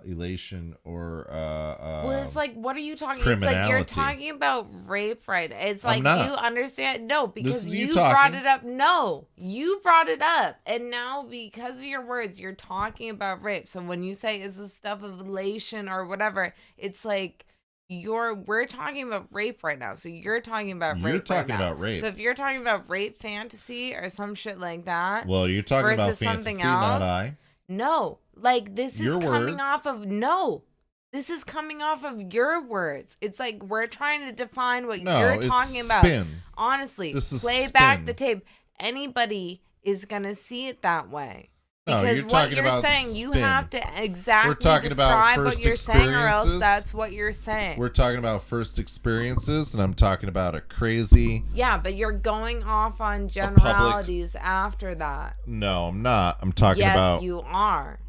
[SPEAKER 3] elation or
[SPEAKER 1] Well, it's like, what are you talking? It's like you're
[SPEAKER 3] criminality.
[SPEAKER 1] talking about rape, right? It's
[SPEAKER 3] I'm
[SPEAKER 1] like
[SPEAKER 3] not.
[SPEAKER 1] you understand. No, because
[SPEAKER 3] is you
[SPEAKER 1] you
[SPEAKER 3] talking.
[SPEAKER 1] brought it up. No, you brought it up, and now because of your words, you're talking about rape. So when you say is this stuff of elation or whatever, it's like we're talking about rape right now. So you're talking about
[SPEAKER 3] You're
[SPEAKER 1] rape.
[SPEAKER 3] talking
[SPEAKER 1] right now.
[SPEAKER 3] about rape.
[SPEAKER 1] So if you're talking about rape fantasy or some shit like that,
[SPEAKER 3] Well, you're talking about
[SPEAKER 1] versus something
[SPEAKER 3] fantasy, not
[SPEAKER 1] else?
[SPEAKER 3] I.
[SPEAKER 1] no, like this
[SPEAKER 3] Your
[SPEAKER 1] is coming
[SPEAKER 3] words.
[SPEAKER 1] off of no. This is coming off of your words. It's like we're trying to define what
[SPEAKER 3] No,
[SPEAKER 1] you're
[SPEAKER 3] it's
[SPEAKER 1] talking about.
[SPEAKER 3] spin.
[SPEAKER 1] Honestly,
[SPEAKER 3] This is
[SPEAKER 1] play back
[SPEAKER 3] spin.
[SPEAKER 1] the tape. Anybody is gonna see it that way.
[SPEAKER 3] No,
[SPEAKER 1] Because
[SPEAKER 3] you're
[SPEAKER 1] what
[SPEAKER 3] talking
[SPEAKER 1] you're
[SPEAKER 3] about
[SPEAKER 1] saying, you
[SPEAKER 3] spin.
[SPEAKER 1] have to exactly
[SPEAKER 3] We're talking about
[SPEAKER 1] describe what
[SPEAKER 3] first
[SPEAKER 1] you're saying, or else
[SPEAKER 3] experiences.
[SPEAKER 1] that's what you're saying.
[SPEAKER 3] We're talking about first experiences, and I'm talking about a crazy.
[SPEAKER 1] Yeah, but you're going off on generalities after that.
[SPEAKER 3] No, I'm not. I'm talking
[SPEAKER 1] Yes,
[SPEAKER 3] about.
[SPEAKER 1] you are.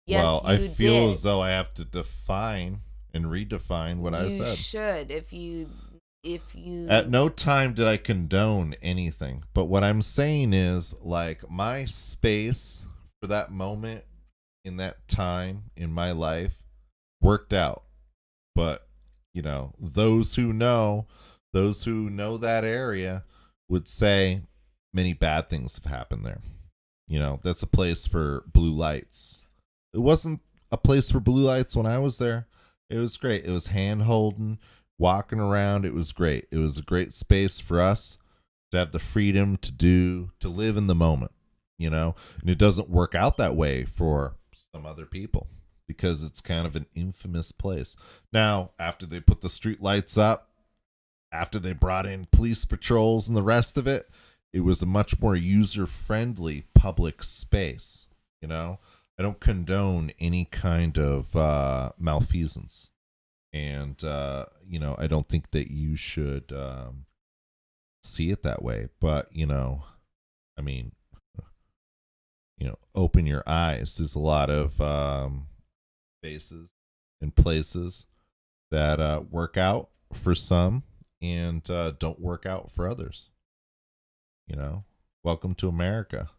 [SPEAKER 1] Yes,
[SPEAKER 3] well,
[SPEAKER 1] you
[SPEAKER 3] I feel
[SPEAKER 1] did.
[SPEAKER 3] as though I have to define and redefine what I
[SPEAKER 1] You
[SPEAKER 3] said.
[SPEAKER 1] should if you
[SPEAKER 3] At no time did I condone anything, but what I'm saying is, like, my space for that moment in that time in my life worked out. But, you know, those who know that area would say many bad things have happened there. You know, that's a place for blue lights. It wasn't a place for blue lights when I was there. It was great. It was hand holding, walking around. It was great. It was a great space for us to have the freedom to live in the moment, you know? And it doesn't work out that way for some other people because it's kind of an infamous place. Now, after they put the street lights up, after they brought in police patrols and the rest of it, it was a much more user-friendly public space, you know? I don't condone any kind of malfeasance. And, you know, I don't think that you should see it that way. But, you know, I mean, you know, open your eyes. There's a lot of spaces and places that work out for some and don't work out for others. You know, welcome to America.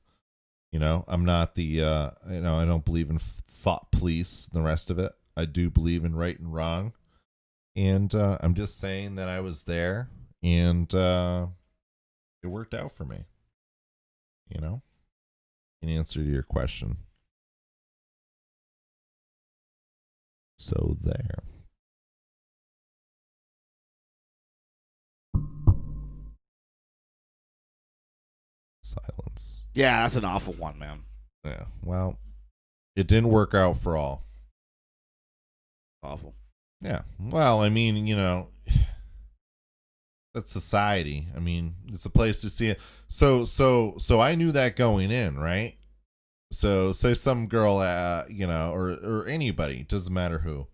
[SPEAKER 3] You know, I'm not the, you know, I don't believe in thought police and the rest of it. I do believe in right and wrong. And I'm just saying that I was there and it worked out for me. You know, in answer to your question. So there. Silence.
[SPEAKER 4] Yeah, that's an awful one, man.
[SPEAKER 3] Yeah. Well, it didn't work out for all.
[SPEAKER 4] Awful.
[SPEAKER 3] Yeah. Well, I mean, you know, that's society. I mean, it's a place to see it. So I knew that going in, right? So say some girl, you know, or anybody, doesn't matter who.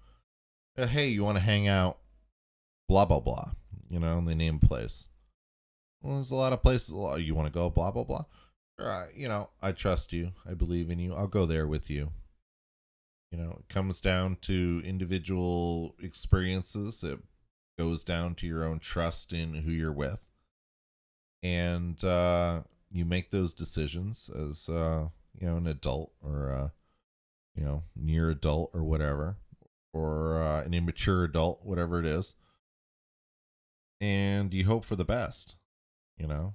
[SPEAKER 3] Hey, you want to hang out? Blah blah blah. You know, and they name a place. Well, there's a lot of places. You want to go? Blah blah blah. You know, I trust you. I believe in you. I'll go there with you. You know, it comes down to individual experiences. It goes down to your own trust in who you're with. And you make those decisions as, you know, an adult or, you know, near adult or whatever, or an immature adult, whatever it is. And you hope for the best, you know.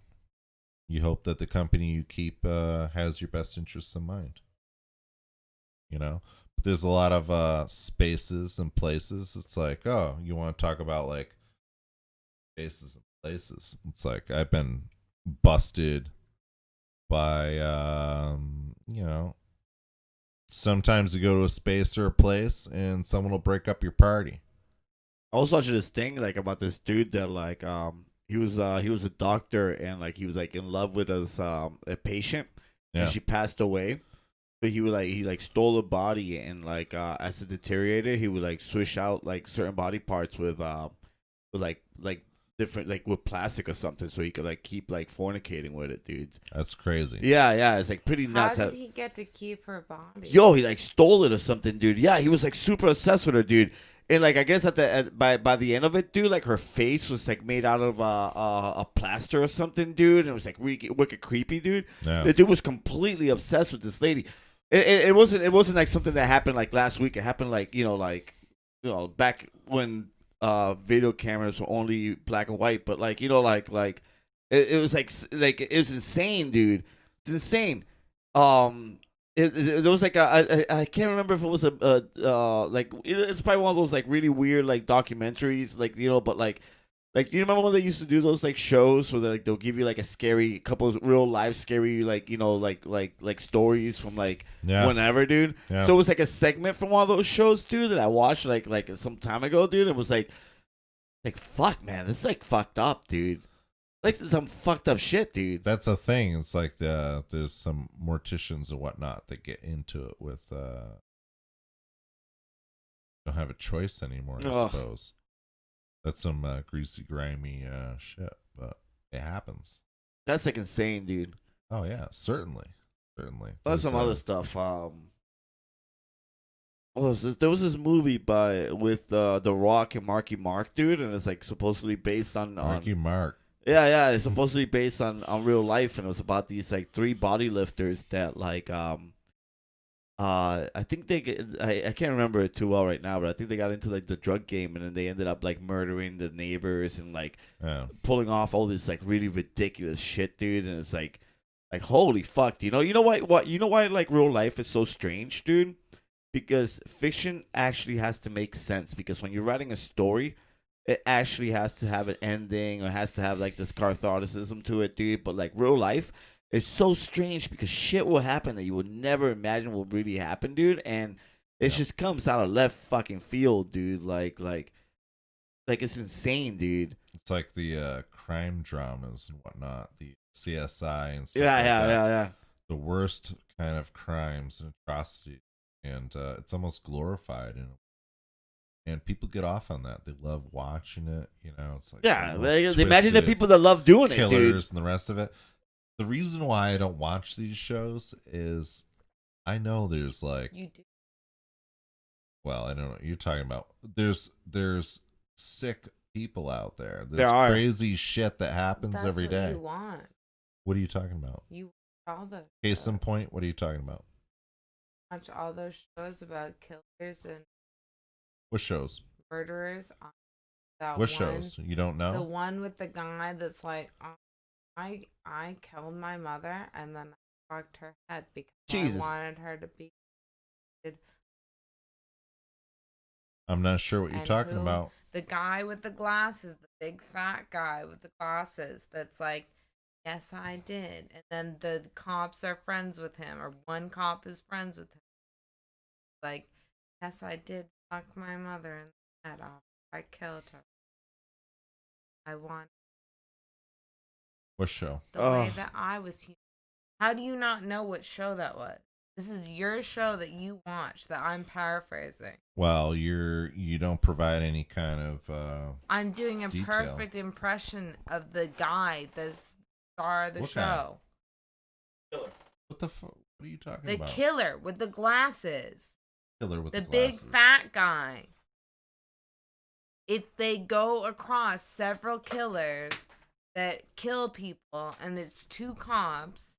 [SPEAKER 3] You hope that the company you keep has your best interests in mind, you know. But there's a lot of spaces and places. It's like, oh, you want to talk about like spaces and places. It's like I've been busted by, you know, sometimes you go to a space or a place and someone will break up your party.
[SPEAKER 4] I was watching this thing like about this dude that like he was a doctor and like he was like in love with his a patient and she passed away. But he stole a body and like as it deteriorated he would like swish out like certain body parts with like different like with plastic or something so he could like keep like fornicating with it, dude.
[SPEAKER 3] That's crazy.
[SPEAKER 4] Yeah, it's like pretty nuts.
[SPEAKER 1] How did he get to keep her body?
[SPEAKER 4] Yo, he like stole it or something, dude. Yeah, he was like super obsessed with her, dude. And like I guess by the end of it, dude, like her face was like made out of a plaster or something, dude. And it was like really wicked creepy, dude.
[SPEAKER 3] Yeah.
[SPEAKER 4] The dude was completely obsessed with this lady. It wasn't like something that happened like last week. It happened like you know back when video cameras were only black and white. But like you know like it was like it was insane, dude. It's insane. There was like I can't remember if it was it's probably one of those like really weird like documentaries, like, you know, but like, you remember when they used to do those like shows where like they'll give you like a scary couple of real life scary, like, you know, like stories from like
[SPEAKER 3] Yeah.
[SPEAKER 4] whenever, dude.
[SPEAKER 3] Yeah.
[SPEAKER 4] So it was like a segment from one of those shows, dude, that I watched like some time ago, dude. It was like fuck, man, this is like fucked up, dude. Like, this is some fucked up shit, dude.
[SPEAKER 3] That's a thing. It's like there's some morticians and whatnot that get into it with don't have a choice anymore, I
[SPEAKER 4] Ugh.
[SPEAKER 3] suppose. That's some greasy, grimy shit, but it happens.
[SPEAKER 4] That's like insane, dude.
[SPEAKER 3] Oh yeah, certainly.
[SPEAKER 4] There's
[SPEAKER 3] There's,
[SPEAKER 4] some other stuff. There was this movie with The Rock and Marky Mark, dude, and it's like supposedly based on
[SPEAKER 3] Marky Mark.
[SPEAKER 4] yeah, it's supposed to be based on real life, and it was about these like three bodylifters that like I think I can't remember it too well right now, but I think they got into like the drug game, and then they ended up like murdering the neighbors and like
[SPEAKER 3] Yeah.
[SPEAKER 4] pulling off all this like really ridiculous shit, dude. And it's like holy fuck, you know why like real life is so strange, dude? Because fiction actually has to make sense, because when you're writing a story, it actually has to have an ending or has to have like this catharticism to it, dude. But like real life is so strange because shit will happen that you would never imagine will really happen, dude. And it just comes out of left fucking field, dude. Like it's insane, dude.
[SPEAKER 3] It's like the crime dramas and whatnot, the CSI and stuff.
[SPEAKER 4] Yeah,
[SPEAKER 3] like that.
[SPEAKER 4] yeah.
[SPEAKER 3] The worst kind of crimes and atrocities, and it's almost glorified, and people get off on that. They love watching it. You know, it's like
[SPEAKER 4] Yeah,
[SPEAKER 3] the most
[SPEAKER 4] imagine the
[SPEAKER 3] twisted
[SPEAKER 4] people that love doing it, dude.
[SPEAKER 3] killers and the rest of it. The reason why I don't watch these shows is I know there's like,
[SPEAKER 1] You do.
[SPEAKER 3] well, I don't know what you're talking about. There's sick people out there. There's
[SPEAKER 4] There are.
[SPEAKER 3] crazy shit that happens
[SPEAKER 1] That's
[SPEAKER 3] every
[SPEAKER 1] what
[SPEAKER 3] day.
[SPEAKER 1] you want.
[SPEAKER 3] What are you talking about?
[SPEAKER 1] You watch all those
[SPEAKER 3] Case in
[SPEAKER 1] shows.
[SPEAKER 3] point, what are you talking about?
[SPEAKER 1] Watch all those shows about killers and
[SPEAKER 3] What shows?
[SPEAKER 1] murderers. That
[SPEAKER 3] What
[SPEAKER 1] one,
[SPEAKER 3] shows? You don't
[SPEAKER 1] The
[SPEAKER 3] know?
[SPEAKER 1] one with the guy that's like, oh, I killed my mother and then I fucked her head because
[SPEAKER 4] Jesus.
[SPEAKER 1] I wanted her to be.
[SPEAKER 3] I'm not sure what you're
[SPEAKER 1] And
[SPEAKER 3] talking
[SPEAKER 1] who?
[SPEAKER 3] about.
[SPEAKER 1] The guy with the glasses, the big fat guy with the glasses, that's like, yes, I did. And then the cops are friends with him, or one cop is friends with him. Like, yes, I did fuck my mother in the head off. I killed her. I want
[SPEAKER 3] What show?
[SPEAKER 1] the way
[SPEAKER 4] Ugh.
[SPEAKER 1] that I was human. How do you not know what show that was? This is your show that you watched that I'm paraphrasing.
[SPEAKER 3] Well, you don't provide any kind of
[SPEAKER 1] I'm doing a
[SPEAKER 3] Detail.
[SPEAKER 1] perfect impression of the guy, the star of the
[SPEAKER 3] What guy?
[SPEAKER 1] show.
[SPEAKER 3] what the fuck? What are you talking
[SPEAKER 1] The
[SPEAKER 3] about?
[SPEAKER 1] killer with the glasses.
[SPEAKER 3] Killer with
[SPEAKER 1] The
[SPEAKER 3] the
[SPEAKER 1] big
[SPEAKER 3] glasses.
[SPEAKER 1] fat guy. They go across several killers that kill people, and it's two cops.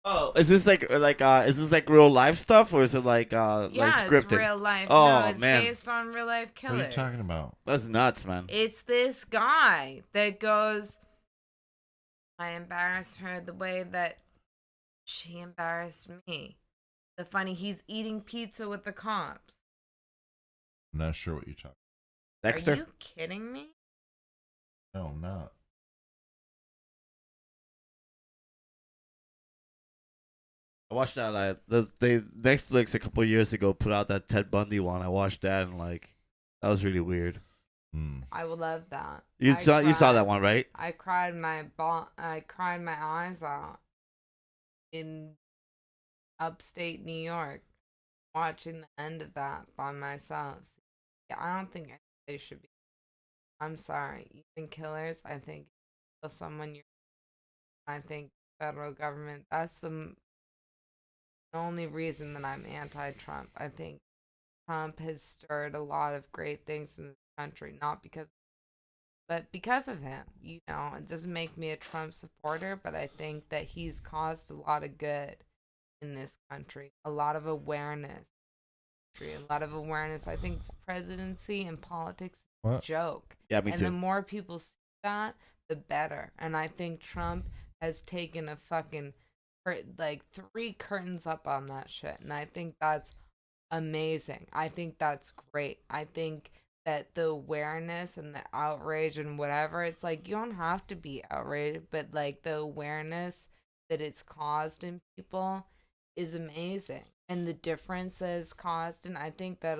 [SPEAKER 4] Oh, is this like is this like real life stuff, or is it like
[SPEAKER 1] Yeah,
[SPEAKER 4] like scripted?
[SPEAKER 1] it's real life.
[SPEAKER 4] Oh,
[SPEAKER 1] No, it's
[SPEAKER 4] man.
[SPEAKER 1] based on real life
[SPEAKER 3] What
[SPEAKER 1] killers.
[SPEAKER 3] are you talking about?
[SPEAKER 4] That's nuts, man.
[SPEAKER 1] It's this guy that goes, I embarrassed her the way that she embarrassed me. He's eating pizza with the cops.
[SPEAKER 3] I'm not sure what you're talking
[SPEAKER 4] Dexter.
[SPEAKER 1] Are you kidding me?
[SPEAKER 3] about. No, I'm not.
[SPEAKER 4] I watched that. They Netflix a couple years ago put out that Ted Bundy one. I watched that and like that was really weird.
[SPEAKER 3] Hmm.
[SPEAKER 1] I would love that.
[SPEAKER 4] You
[SPEAKER 1] I
[SPEAKER 4] saw
[SPEAKER 1] cried.
[SPEAKER 4] that one, right?
[SPEAKER 1] I cried my eyes out in upstate New York watching the end of that by myself. Yeah, I don't think they should be. I'm sorry. Even killers, I think kill someone I think federal government, that's the only reason that I'm anti-Trump. I think Trump has stirred a lot of great things in this country, not because but because of him. You know, it doesn't make me a Trump supporter, but I think that he's caused a lot of good in this country. A lot of awareness. I think presidency and politics is a
[SPEAKER 3] What?
[SPEAKER 1] joke.
[SPEAKER 4] Yeah, me
[SPEAKER 1] And
[SPEAKER 4] too.
[SPEAKER 1] the more people see that, the better. And I think Trump has taken a fucking like 3 curtains up on that shit, and I think that's amazing. I think that's great. I think that the awareness and the outrage and whatever, it's like you don't have to be outraged, but like the awareness that it's caused in people is amazing. And the difference that it's caused, and I think that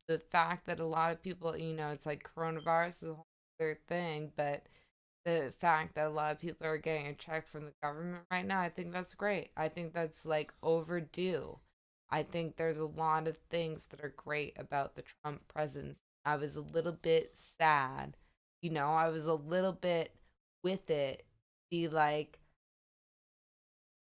[SPEAKER 1] the fact that a lot of people, it's like coronavirus is a whole other thing, but the fact that a lot of people are getting a check from the government right now, I think that's great. I think that's like overdue. I think there's a lot of things that are great about the Trump presidency. I was a little bit sad, I was a little bit with it, be like,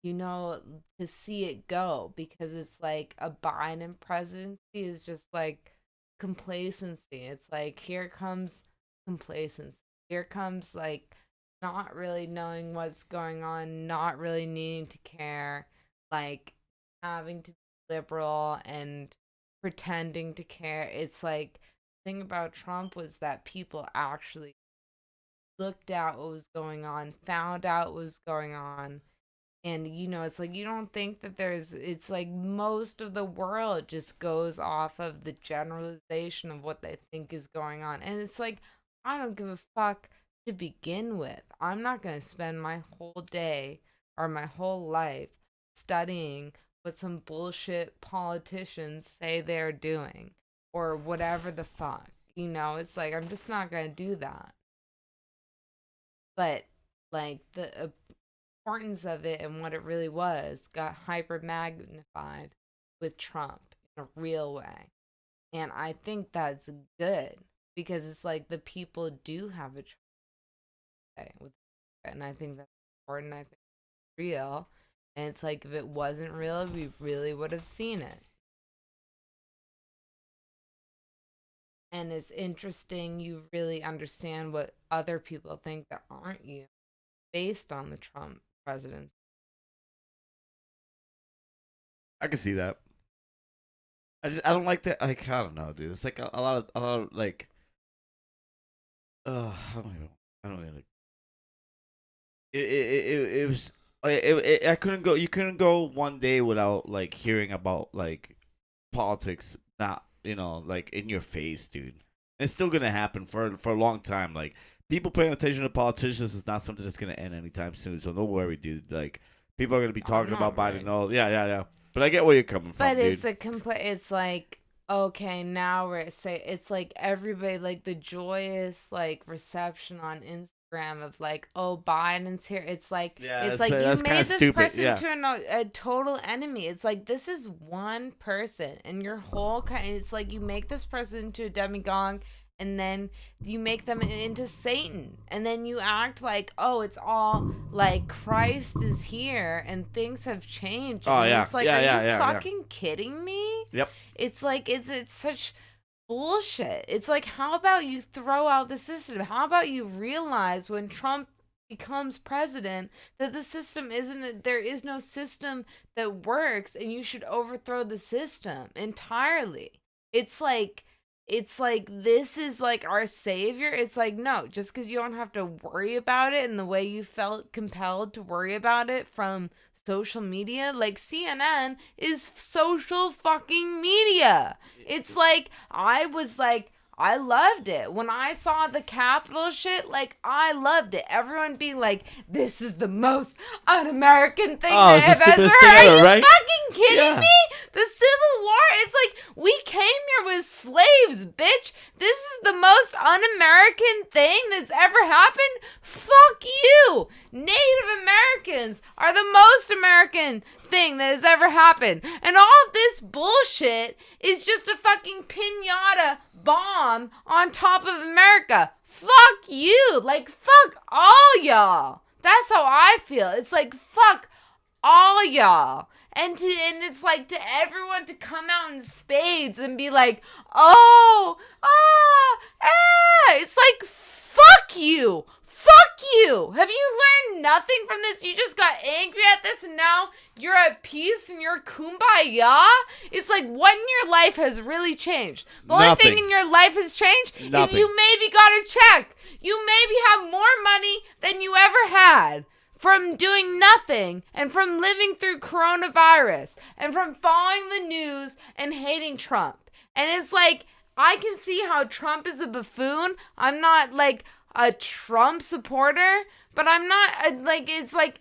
[SPEAKER 1] to see it go, because it's like a Biden presidency is just like complacency. It's like, here comes complacency. Here comes like not really knowing what's going on, not really needing to care, like having to be liberal and pretending to care. It's like, the thing about Trump was that people actually looked at what was going on, found out what was going on. And, it's like, you don't think that it's like most of the world just goes off of the generalization of what they think is going on. And it's like, I don't give a fuck to begin with. I'm not going to spend my whole day or my whole life studying what some bullshit politicians say they're doing or whatever the fuck. It's like, I'm just not going to do that. But, like, the importance of it and what it really was got hyper magnified with Trump in a real way. And I think that's good, because it's like the people do have a choice with it, and I think that's important. I think it's real, and it's like, if it wasn't real, we really would have seen it. And it's interesting, you really understand what other people think that aren't you, based on the Trump president.
[SPEAKER 4] I can see that. I don't like that. Like, I don't know, dude. It's like a lot of like. I don't even. It was. I couldn't go. You couldn't go one day without like hearing about like politics. Not like in your face, dude. It's still gonna happen for a long time. Like, people paying attention to politicians is not something that's gonna end anytime soon. So don't worry, dude. Like, people are gonna be talking about Biden. No, yeah. But I get where you're coming from.
[SPEAKER 1] But
[SPEAKER 4] dude.
[SPEAKER 1] it's it's like, okay, now it's like everybody, like the joyous like reception on Instagram of like, oh, Biden's here. It's like, it's like you made this person to a total enemy. It's like, this is one person, and your whole it's like you make this person into a demigod. And then you make them into Satan. And then you act like, oh, it's all like Christ is here and things have changed.
[SPEAKER 4] Oh, yeah.
[SPEAKER 1] It's like, are you fucking kidding me?
[SPEAKER 4] Yep.
[SPEAKER 1] It's like, it's such bullshit. It's like, how about you throw out the system? How about you realize when Trump becomes president that the system there is no system that works, and you should overthrow the system entirely. It's like, this is like our savior. It's like, no, just because you don't have to worry about it in the way you felt compelled to worry about it from social media. Like, CNN is social fucking media. It's like, I loved it. When I saw the Capitol shit, like, I loved it. Everyone being like, this is the most un-American thing that I've ever heard. Are you fucking kidding me? The Civil War, it's like, we came here with slaves, bitch. This is the most un-American thing that's ever happened? Fuck you. Native Americans are the most American thing that has ever happened. And all of this bullshit is just a fucking piñata bomb on top of America. Fuck you. Like, fuck all y'all. That's how I feel. It's like, fuck all y'all. And it's like, to everyone to come out in spades and be like, it's like, fuck you. Fuck you. Have you learned nothing from this? You just got angry at this and now you're at peace and you're kumbaya? It's like, what in your life has really changed? The only thing in your life has changed is you maybe got a check. You maybe have more money than you ever had from doing nothing and from living through coronavirus and from following the news and hating Trump. And it's like, I can see how Trump is a buffoon. I'm not like a Trump supporter, but I'm not it's like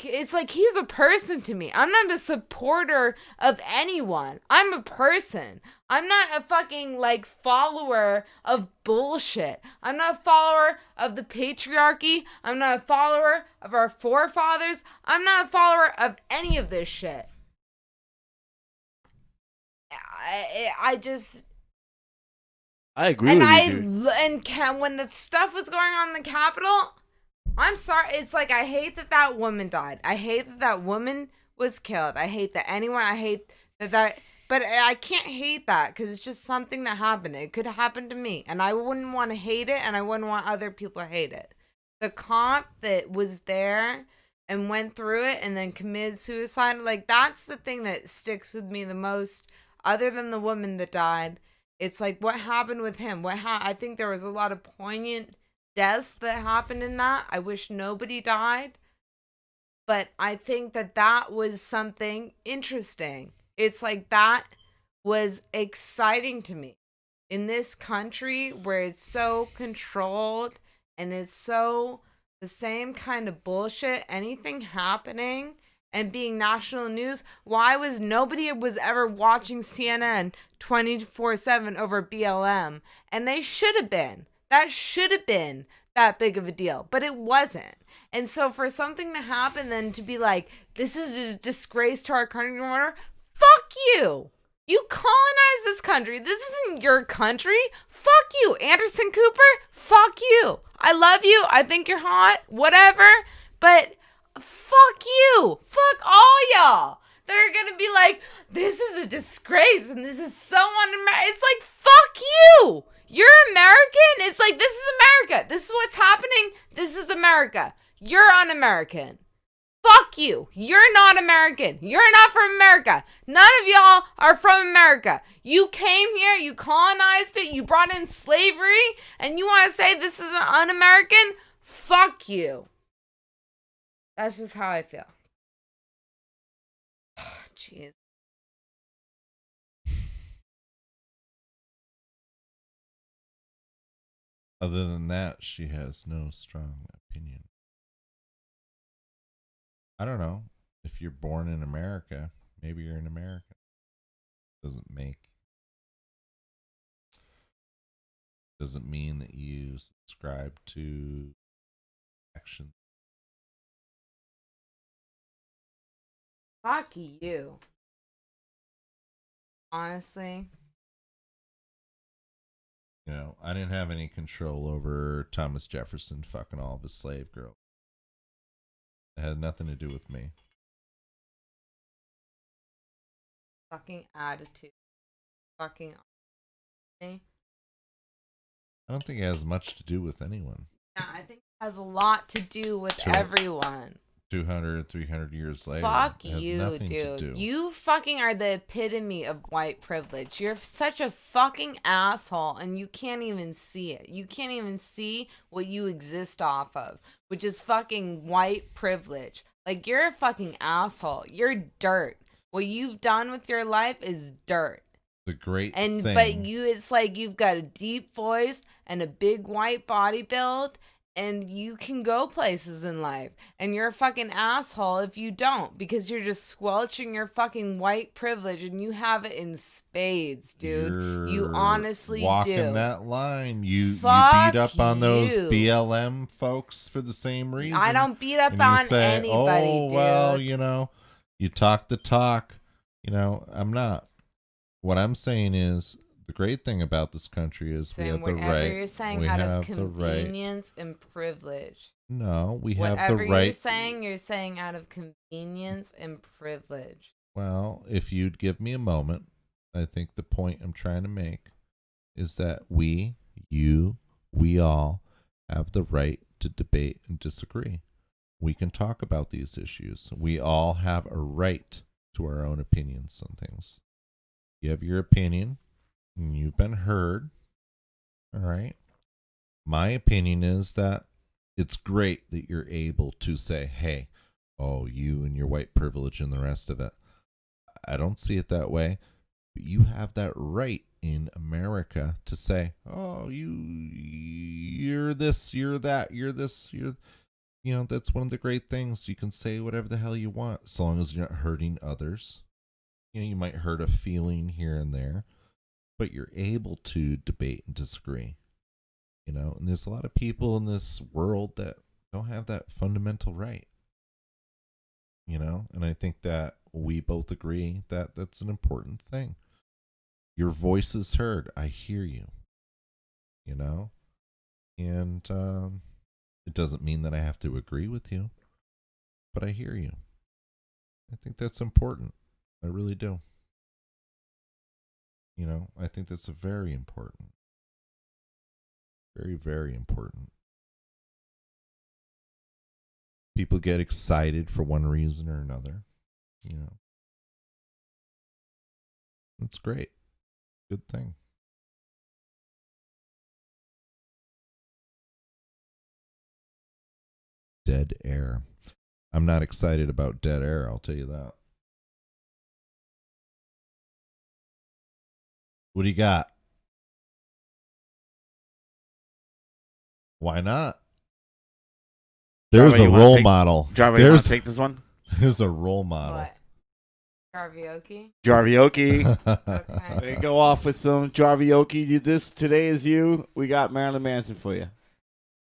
[SPEAKER 1] it's like he's a person to me. I'm not a supporter of anyone. I'm a person. I'm not a fucking like follower of bullshit. I'm not a follower of the patriarchy. I'm not a follower of our forefathers. I'm not a follower of any of this shit. I just
[SPEAKER 4] I agree
[SPEAKER 1] and
[SPEAKER 4] with you, dude.
[SPEAKER 1] when the stuff was going on in the Capitol, I'm sorry. It's like, I hate that woman died. I hate that woman was killed. I hate that anyone. I hate that. But I can't hate that because it's just something that happened. It could happen to me, and I wouldn't want to hate it, and I wouldn't want other people to hate it. The cop that was there and went through it and then committed suicide, like, that's the thing that sticks with me the most, other than the woman that died. It's like, what happened with him? I think there was a lot of poignant deaths that happened in that. I wish nobody died. But I think that was something interesting. It's like, that was exciting to me. In this country where it's so controlled and it's so the same kind of bullshit, anything happening and being national news, why was nobody ever watching CNN 24/7 over BLM? And they should have been. That should have been that big of a deal, but it wasn't. And so for something to happen then to be like, this is a disgrace to our country, fuck you. You colonized this country. This isn't your country. Fuck you. Anderson Cooper, fuck you. I love you. I think you're hot. Whatever. But fuck you. Fuck all y'all that are going to be like, this is a disgrace and this is so un-American. It's like, fuck you. You're American? It's like, this is America. This is what's happening. This is America. You're un-American. Fuck you. You're not American. You're not from America. None of y'all are from America. You came here, you colonized it, you brought in slavery, and you want to say this is un-American? Fuck you. That's just how I feel. Jeez.
[SPEAKER 3] Other than that, she has no strong opinion. I don't know. If you're born in America, maybe you're an American. Doesn't mean that you subscribe to action.
[SPEAKER 1] Fuck you. Honestly.
[SPEAKER 3] You know, I didn't have any control over Thomas Jefferson fucking all of his slave girls. It had nothing to do with me.
[SPEAKER 1] Fucking attitude. Fucking.
[SPEAKER 3] I don't think it has much to do with anyone.
[SPEAKER 1] Yeah, I think it has a lot to do with
[SPEAKER 3] Sure.
[SPEAKER 1] everyone.
[SPEAKER 3] 200, 300 years later.
[SPEAKER 1] Fuck
[SPEAKER 3] it has
[SPEAKER 1] you,
[SPEAKER 3] nothing to
[SPEAKER 1] dude.
[SPEAKER 3] do.
[SPEAKER 1] You fucking are the epitome of white privilege. You're such a fucking asshole, and you can't even see it. You can't even see what you exist off of, which is fucking white privilege. Like, you're a fucking asshole. You're dirt. What you've done with your life is dirt.
[SPEAKER 3] The great
[SPEAKER 1] And
[SPEAKER 3] thing.
[SPEAKER 1] but it's like you've got a deep voice and a big white body build, and you can go places in life. And you're a fucking asshole if you don't, because you're just squelching your fucking white privilege, and you have it in spades, dude. You
[SPEAKER 3] You're
[SPEAKER 1] honestly
[SPEAKER 3] walking
[SPEAKER 1] do.
[SPEAKER 3] that line. You
[SPEAKER 1] Fuck
[SPEAKER 3] beat up on those
[SPEAKER 1] you.
[SPEAKER 3] BLM folks for the same reason.
[SPEAKER 1] I don't beat up
[SPEAKER 3] And you
[SPEAKER 1] on
[SPEAKER 3] say,
[SPEAKER 1] anybody,
[SPEAKER 3] oh,
[SPEAKER 1] dude.
[SPEAKER 3] well, you know, you talk the talk. You know, I'm not. What I'm saying is, the great thing about this country is we have the
[SPEAKER 1] whatever
[SPEAKER 3] right.
[SPEAKER 1] you're saying
[SPEAKER 3] we
[SPEAKER 1] out of
[SPEAKER 3] have the right.
[SPEAKER 1] convenience and privilege.
[SPEAKER 3] No, we have
[SPEAKER 1] Whatever
[SPEAKER 3] the right.
[SPEAKER 1] you're saying out of convenience and privilege.
[SPEAKER 3] Well, if you'd give me a moment, I think the point I'm trying to make is that we all have the right to debate and disagree. We can talk about these issues. We all have a right to our own opinions on things. You have your opinion, and you've been heard. All right. My opinion is that it's great that you're able to say, hey, oh, you and your white privilege and the rest of it. I don't see it that way. But you have that right in America to say, oh, you're this, you're that, you're this, you're, you know, that's one of the great things. You can say whatever the hell you want, as long as you're not hurting others. You know, you might hurt a feeling here and there, but you're able to debate and disagree. You know, and there's a lot of people in this world that don't have that fundamental right. You know, and I think that we both agree that that's an important thing. Your voice is heard. I hear you. You know, and it doesn't mean that I have to agree with you, but I hear you. I think that's important. I really do. You know, I think that's very important. Very, very important. People get excited for one reason or another. You know, that's great. Good thing. Dead air. I'm not excited about dead air, I'll tell you that. What do you got? Why not? There's
[SPEAKER 6] Jarva,
[SPEAKER 3] a
[SPEAKER 6] you wanna
[SPEAKER 3] role
[SPEAKER 6] take-
[SPEAKER 3] model.
[SPEAKER 6] Jarva, you want
[SPEAKER 3] There's
[SPEAKER 6] to take this one?
[SPEAKER 3] there's a role model.
[SPEAKER 1] What? Karaoke?
[SPEAKER 6] Jarvioki.
[SPEAKER 1] Okay.
[SPEAKER 6] Go off with some Jarvioki. This today is you. We got Marilyn Manson for you.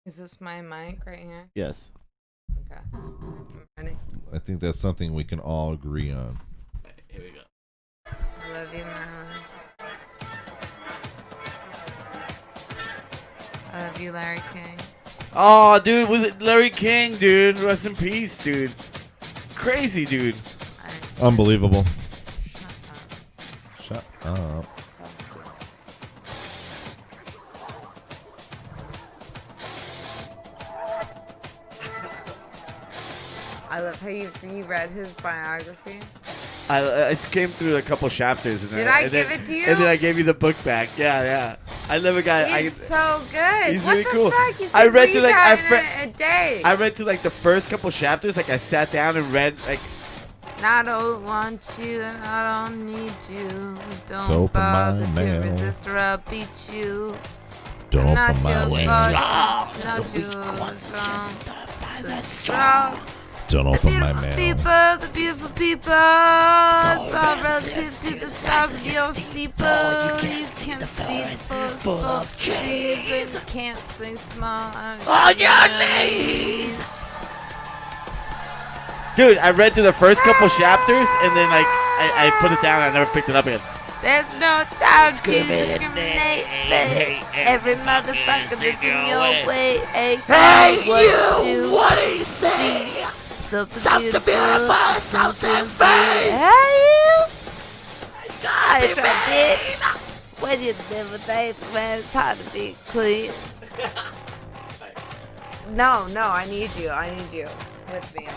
[SPEAKER 1] Is this my mic right here?
[SPEAKER 6] Yes.
[SPEAKER 1] Okay. I'm ready.
[SPEAKER 3] I think that's something we can all agree on.
[SPEAKER 6] Here we go.
[SPEAKER 1] I love you, Marlon. I love you, Larry King.
[SPEAKER 6] Oh, dude, was it Larry King, dude? Rest in peace, dude. Crazy, dude.
[SPEAKER 3] Unbelievable.
[SPEAKER 1] Shut up.
[SPEAKER 3] Shut up.
[SPEAKER 1] I love how you read his biography.
[SPEAKER 6] I came through a couple chapters. And
[SPEAKER 1] Did
[SPEAKER 6] then,
[SPEAKER 1] I
[SPEAKER 6] and
[SPEAKER 1] give
[SPEAKER 6] then-
[SPEAKER 1] it to you?
[SPEAKER 6] And then I gave you the book back. Yeah, yeah. I never got.
[SPEAKER 1] He's so good.
[SPEAKER 6] he's
[SPEAKER 1] What
[SPEAKER 6] really
[SPEAKER 1] the
[SPEAKER 6] cool.
[SPEAKER 1] fuck? You
[SPEAKER 6] I
[SPEAKER 1] can
[SPEAKER 6] read
[SPEAKER 1] read
[SPEAKER 6] through, like,
[SPEAKER 1] that in a day.
[SPEAKER 6] I read through like the first couple chapters. Like I sat down and read like.
[SPEAKER 1] I don't want you and I don't need you. Don't
[SPEAKER 3] Open
[SPEAKER 1] bother
[SPEAKER 3] my
[SPEAKER 1] to
[SPEAKER 3] mail.
[SPEAKER 1] resist or I'll beat you.
[SPEAKER 3] Don't
[SPEAKER 1] not
[SPEAKER 3] open my
[SPEAKER 1] your
[SPEAKER 3] way.
[SPEAKER 1] fault. It's not yours. The strong.
[SPEAKER 3] Don't
[SPEAKER 1] The
[SPEAKER 3] open my
[SPEAKER 1] beautiful
[SPEAKER 3] mail.
[SPEAKER 1] people, the beautiful people. It's all relative to the size of your steeple. You can see the forest full of trees and you can't see small. On your knees.
[SPEAKER 6] Dude, I read through the first couple chapters and then like I put it down and I never picked it up again.
[SPEAKER 1] There's no time to discriminate. Every motherfucker that's in your way. Hey, what do you see? Something beautiful, something free. Hey, you. I tried it. When you live with things, man, it's hard to be clean. No, I need you. I need you with me.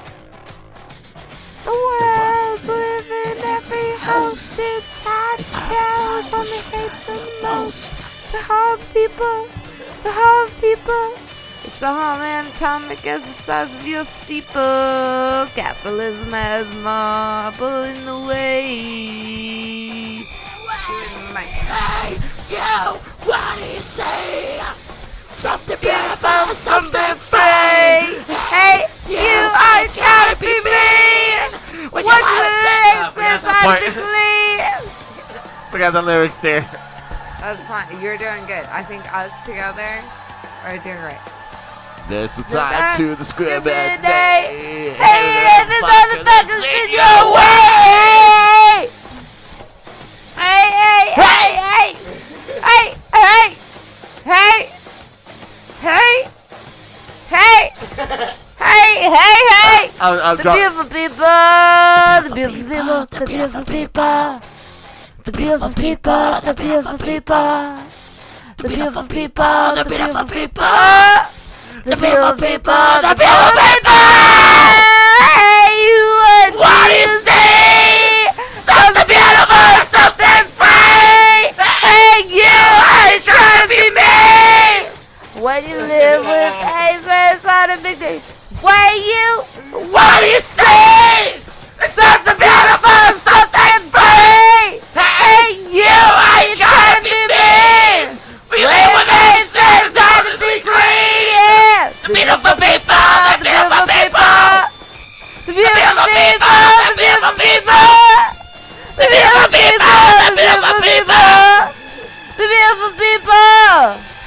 [SPEAKER 1] The world's living every host. It's hard to tell when they hate the most. The hard people. It's all anatomic as the size of your steeple. Capitalism has marble in the way. Hey, you, what do you say? Something beautiful, something free. Hey, you, I try to be mean. What you live since I be clean.
[SPEAKER 6] Look at the lyrics there.
[SPEAKER 1] That's fine. You're doing good. I think us together are doing great.
[SPEAKER 6] There's the
[SPEAKER 1] time
[SPEAKER 6] time
[SPEAKER 1] to
[SPEAKER 6] to discriminate.
[SPEAKER 1] Hey, every motherfucker's in your way. Hey.
[SPEAKER 6] I'm
[SPEAKER 1] The
[SPEAKER 6] drunk.
[SPEAKER 1] beautiful people, the beautiful people, the beautiful people, the beautiful people, the beautiful people, the beautiful people, the beautiful people, the beautiful people, the beautiful people. Hey, you, what do you see? Something beautiful, something free. Hey, you, I ain't trying to be mean. When you live with aces on beautiful people.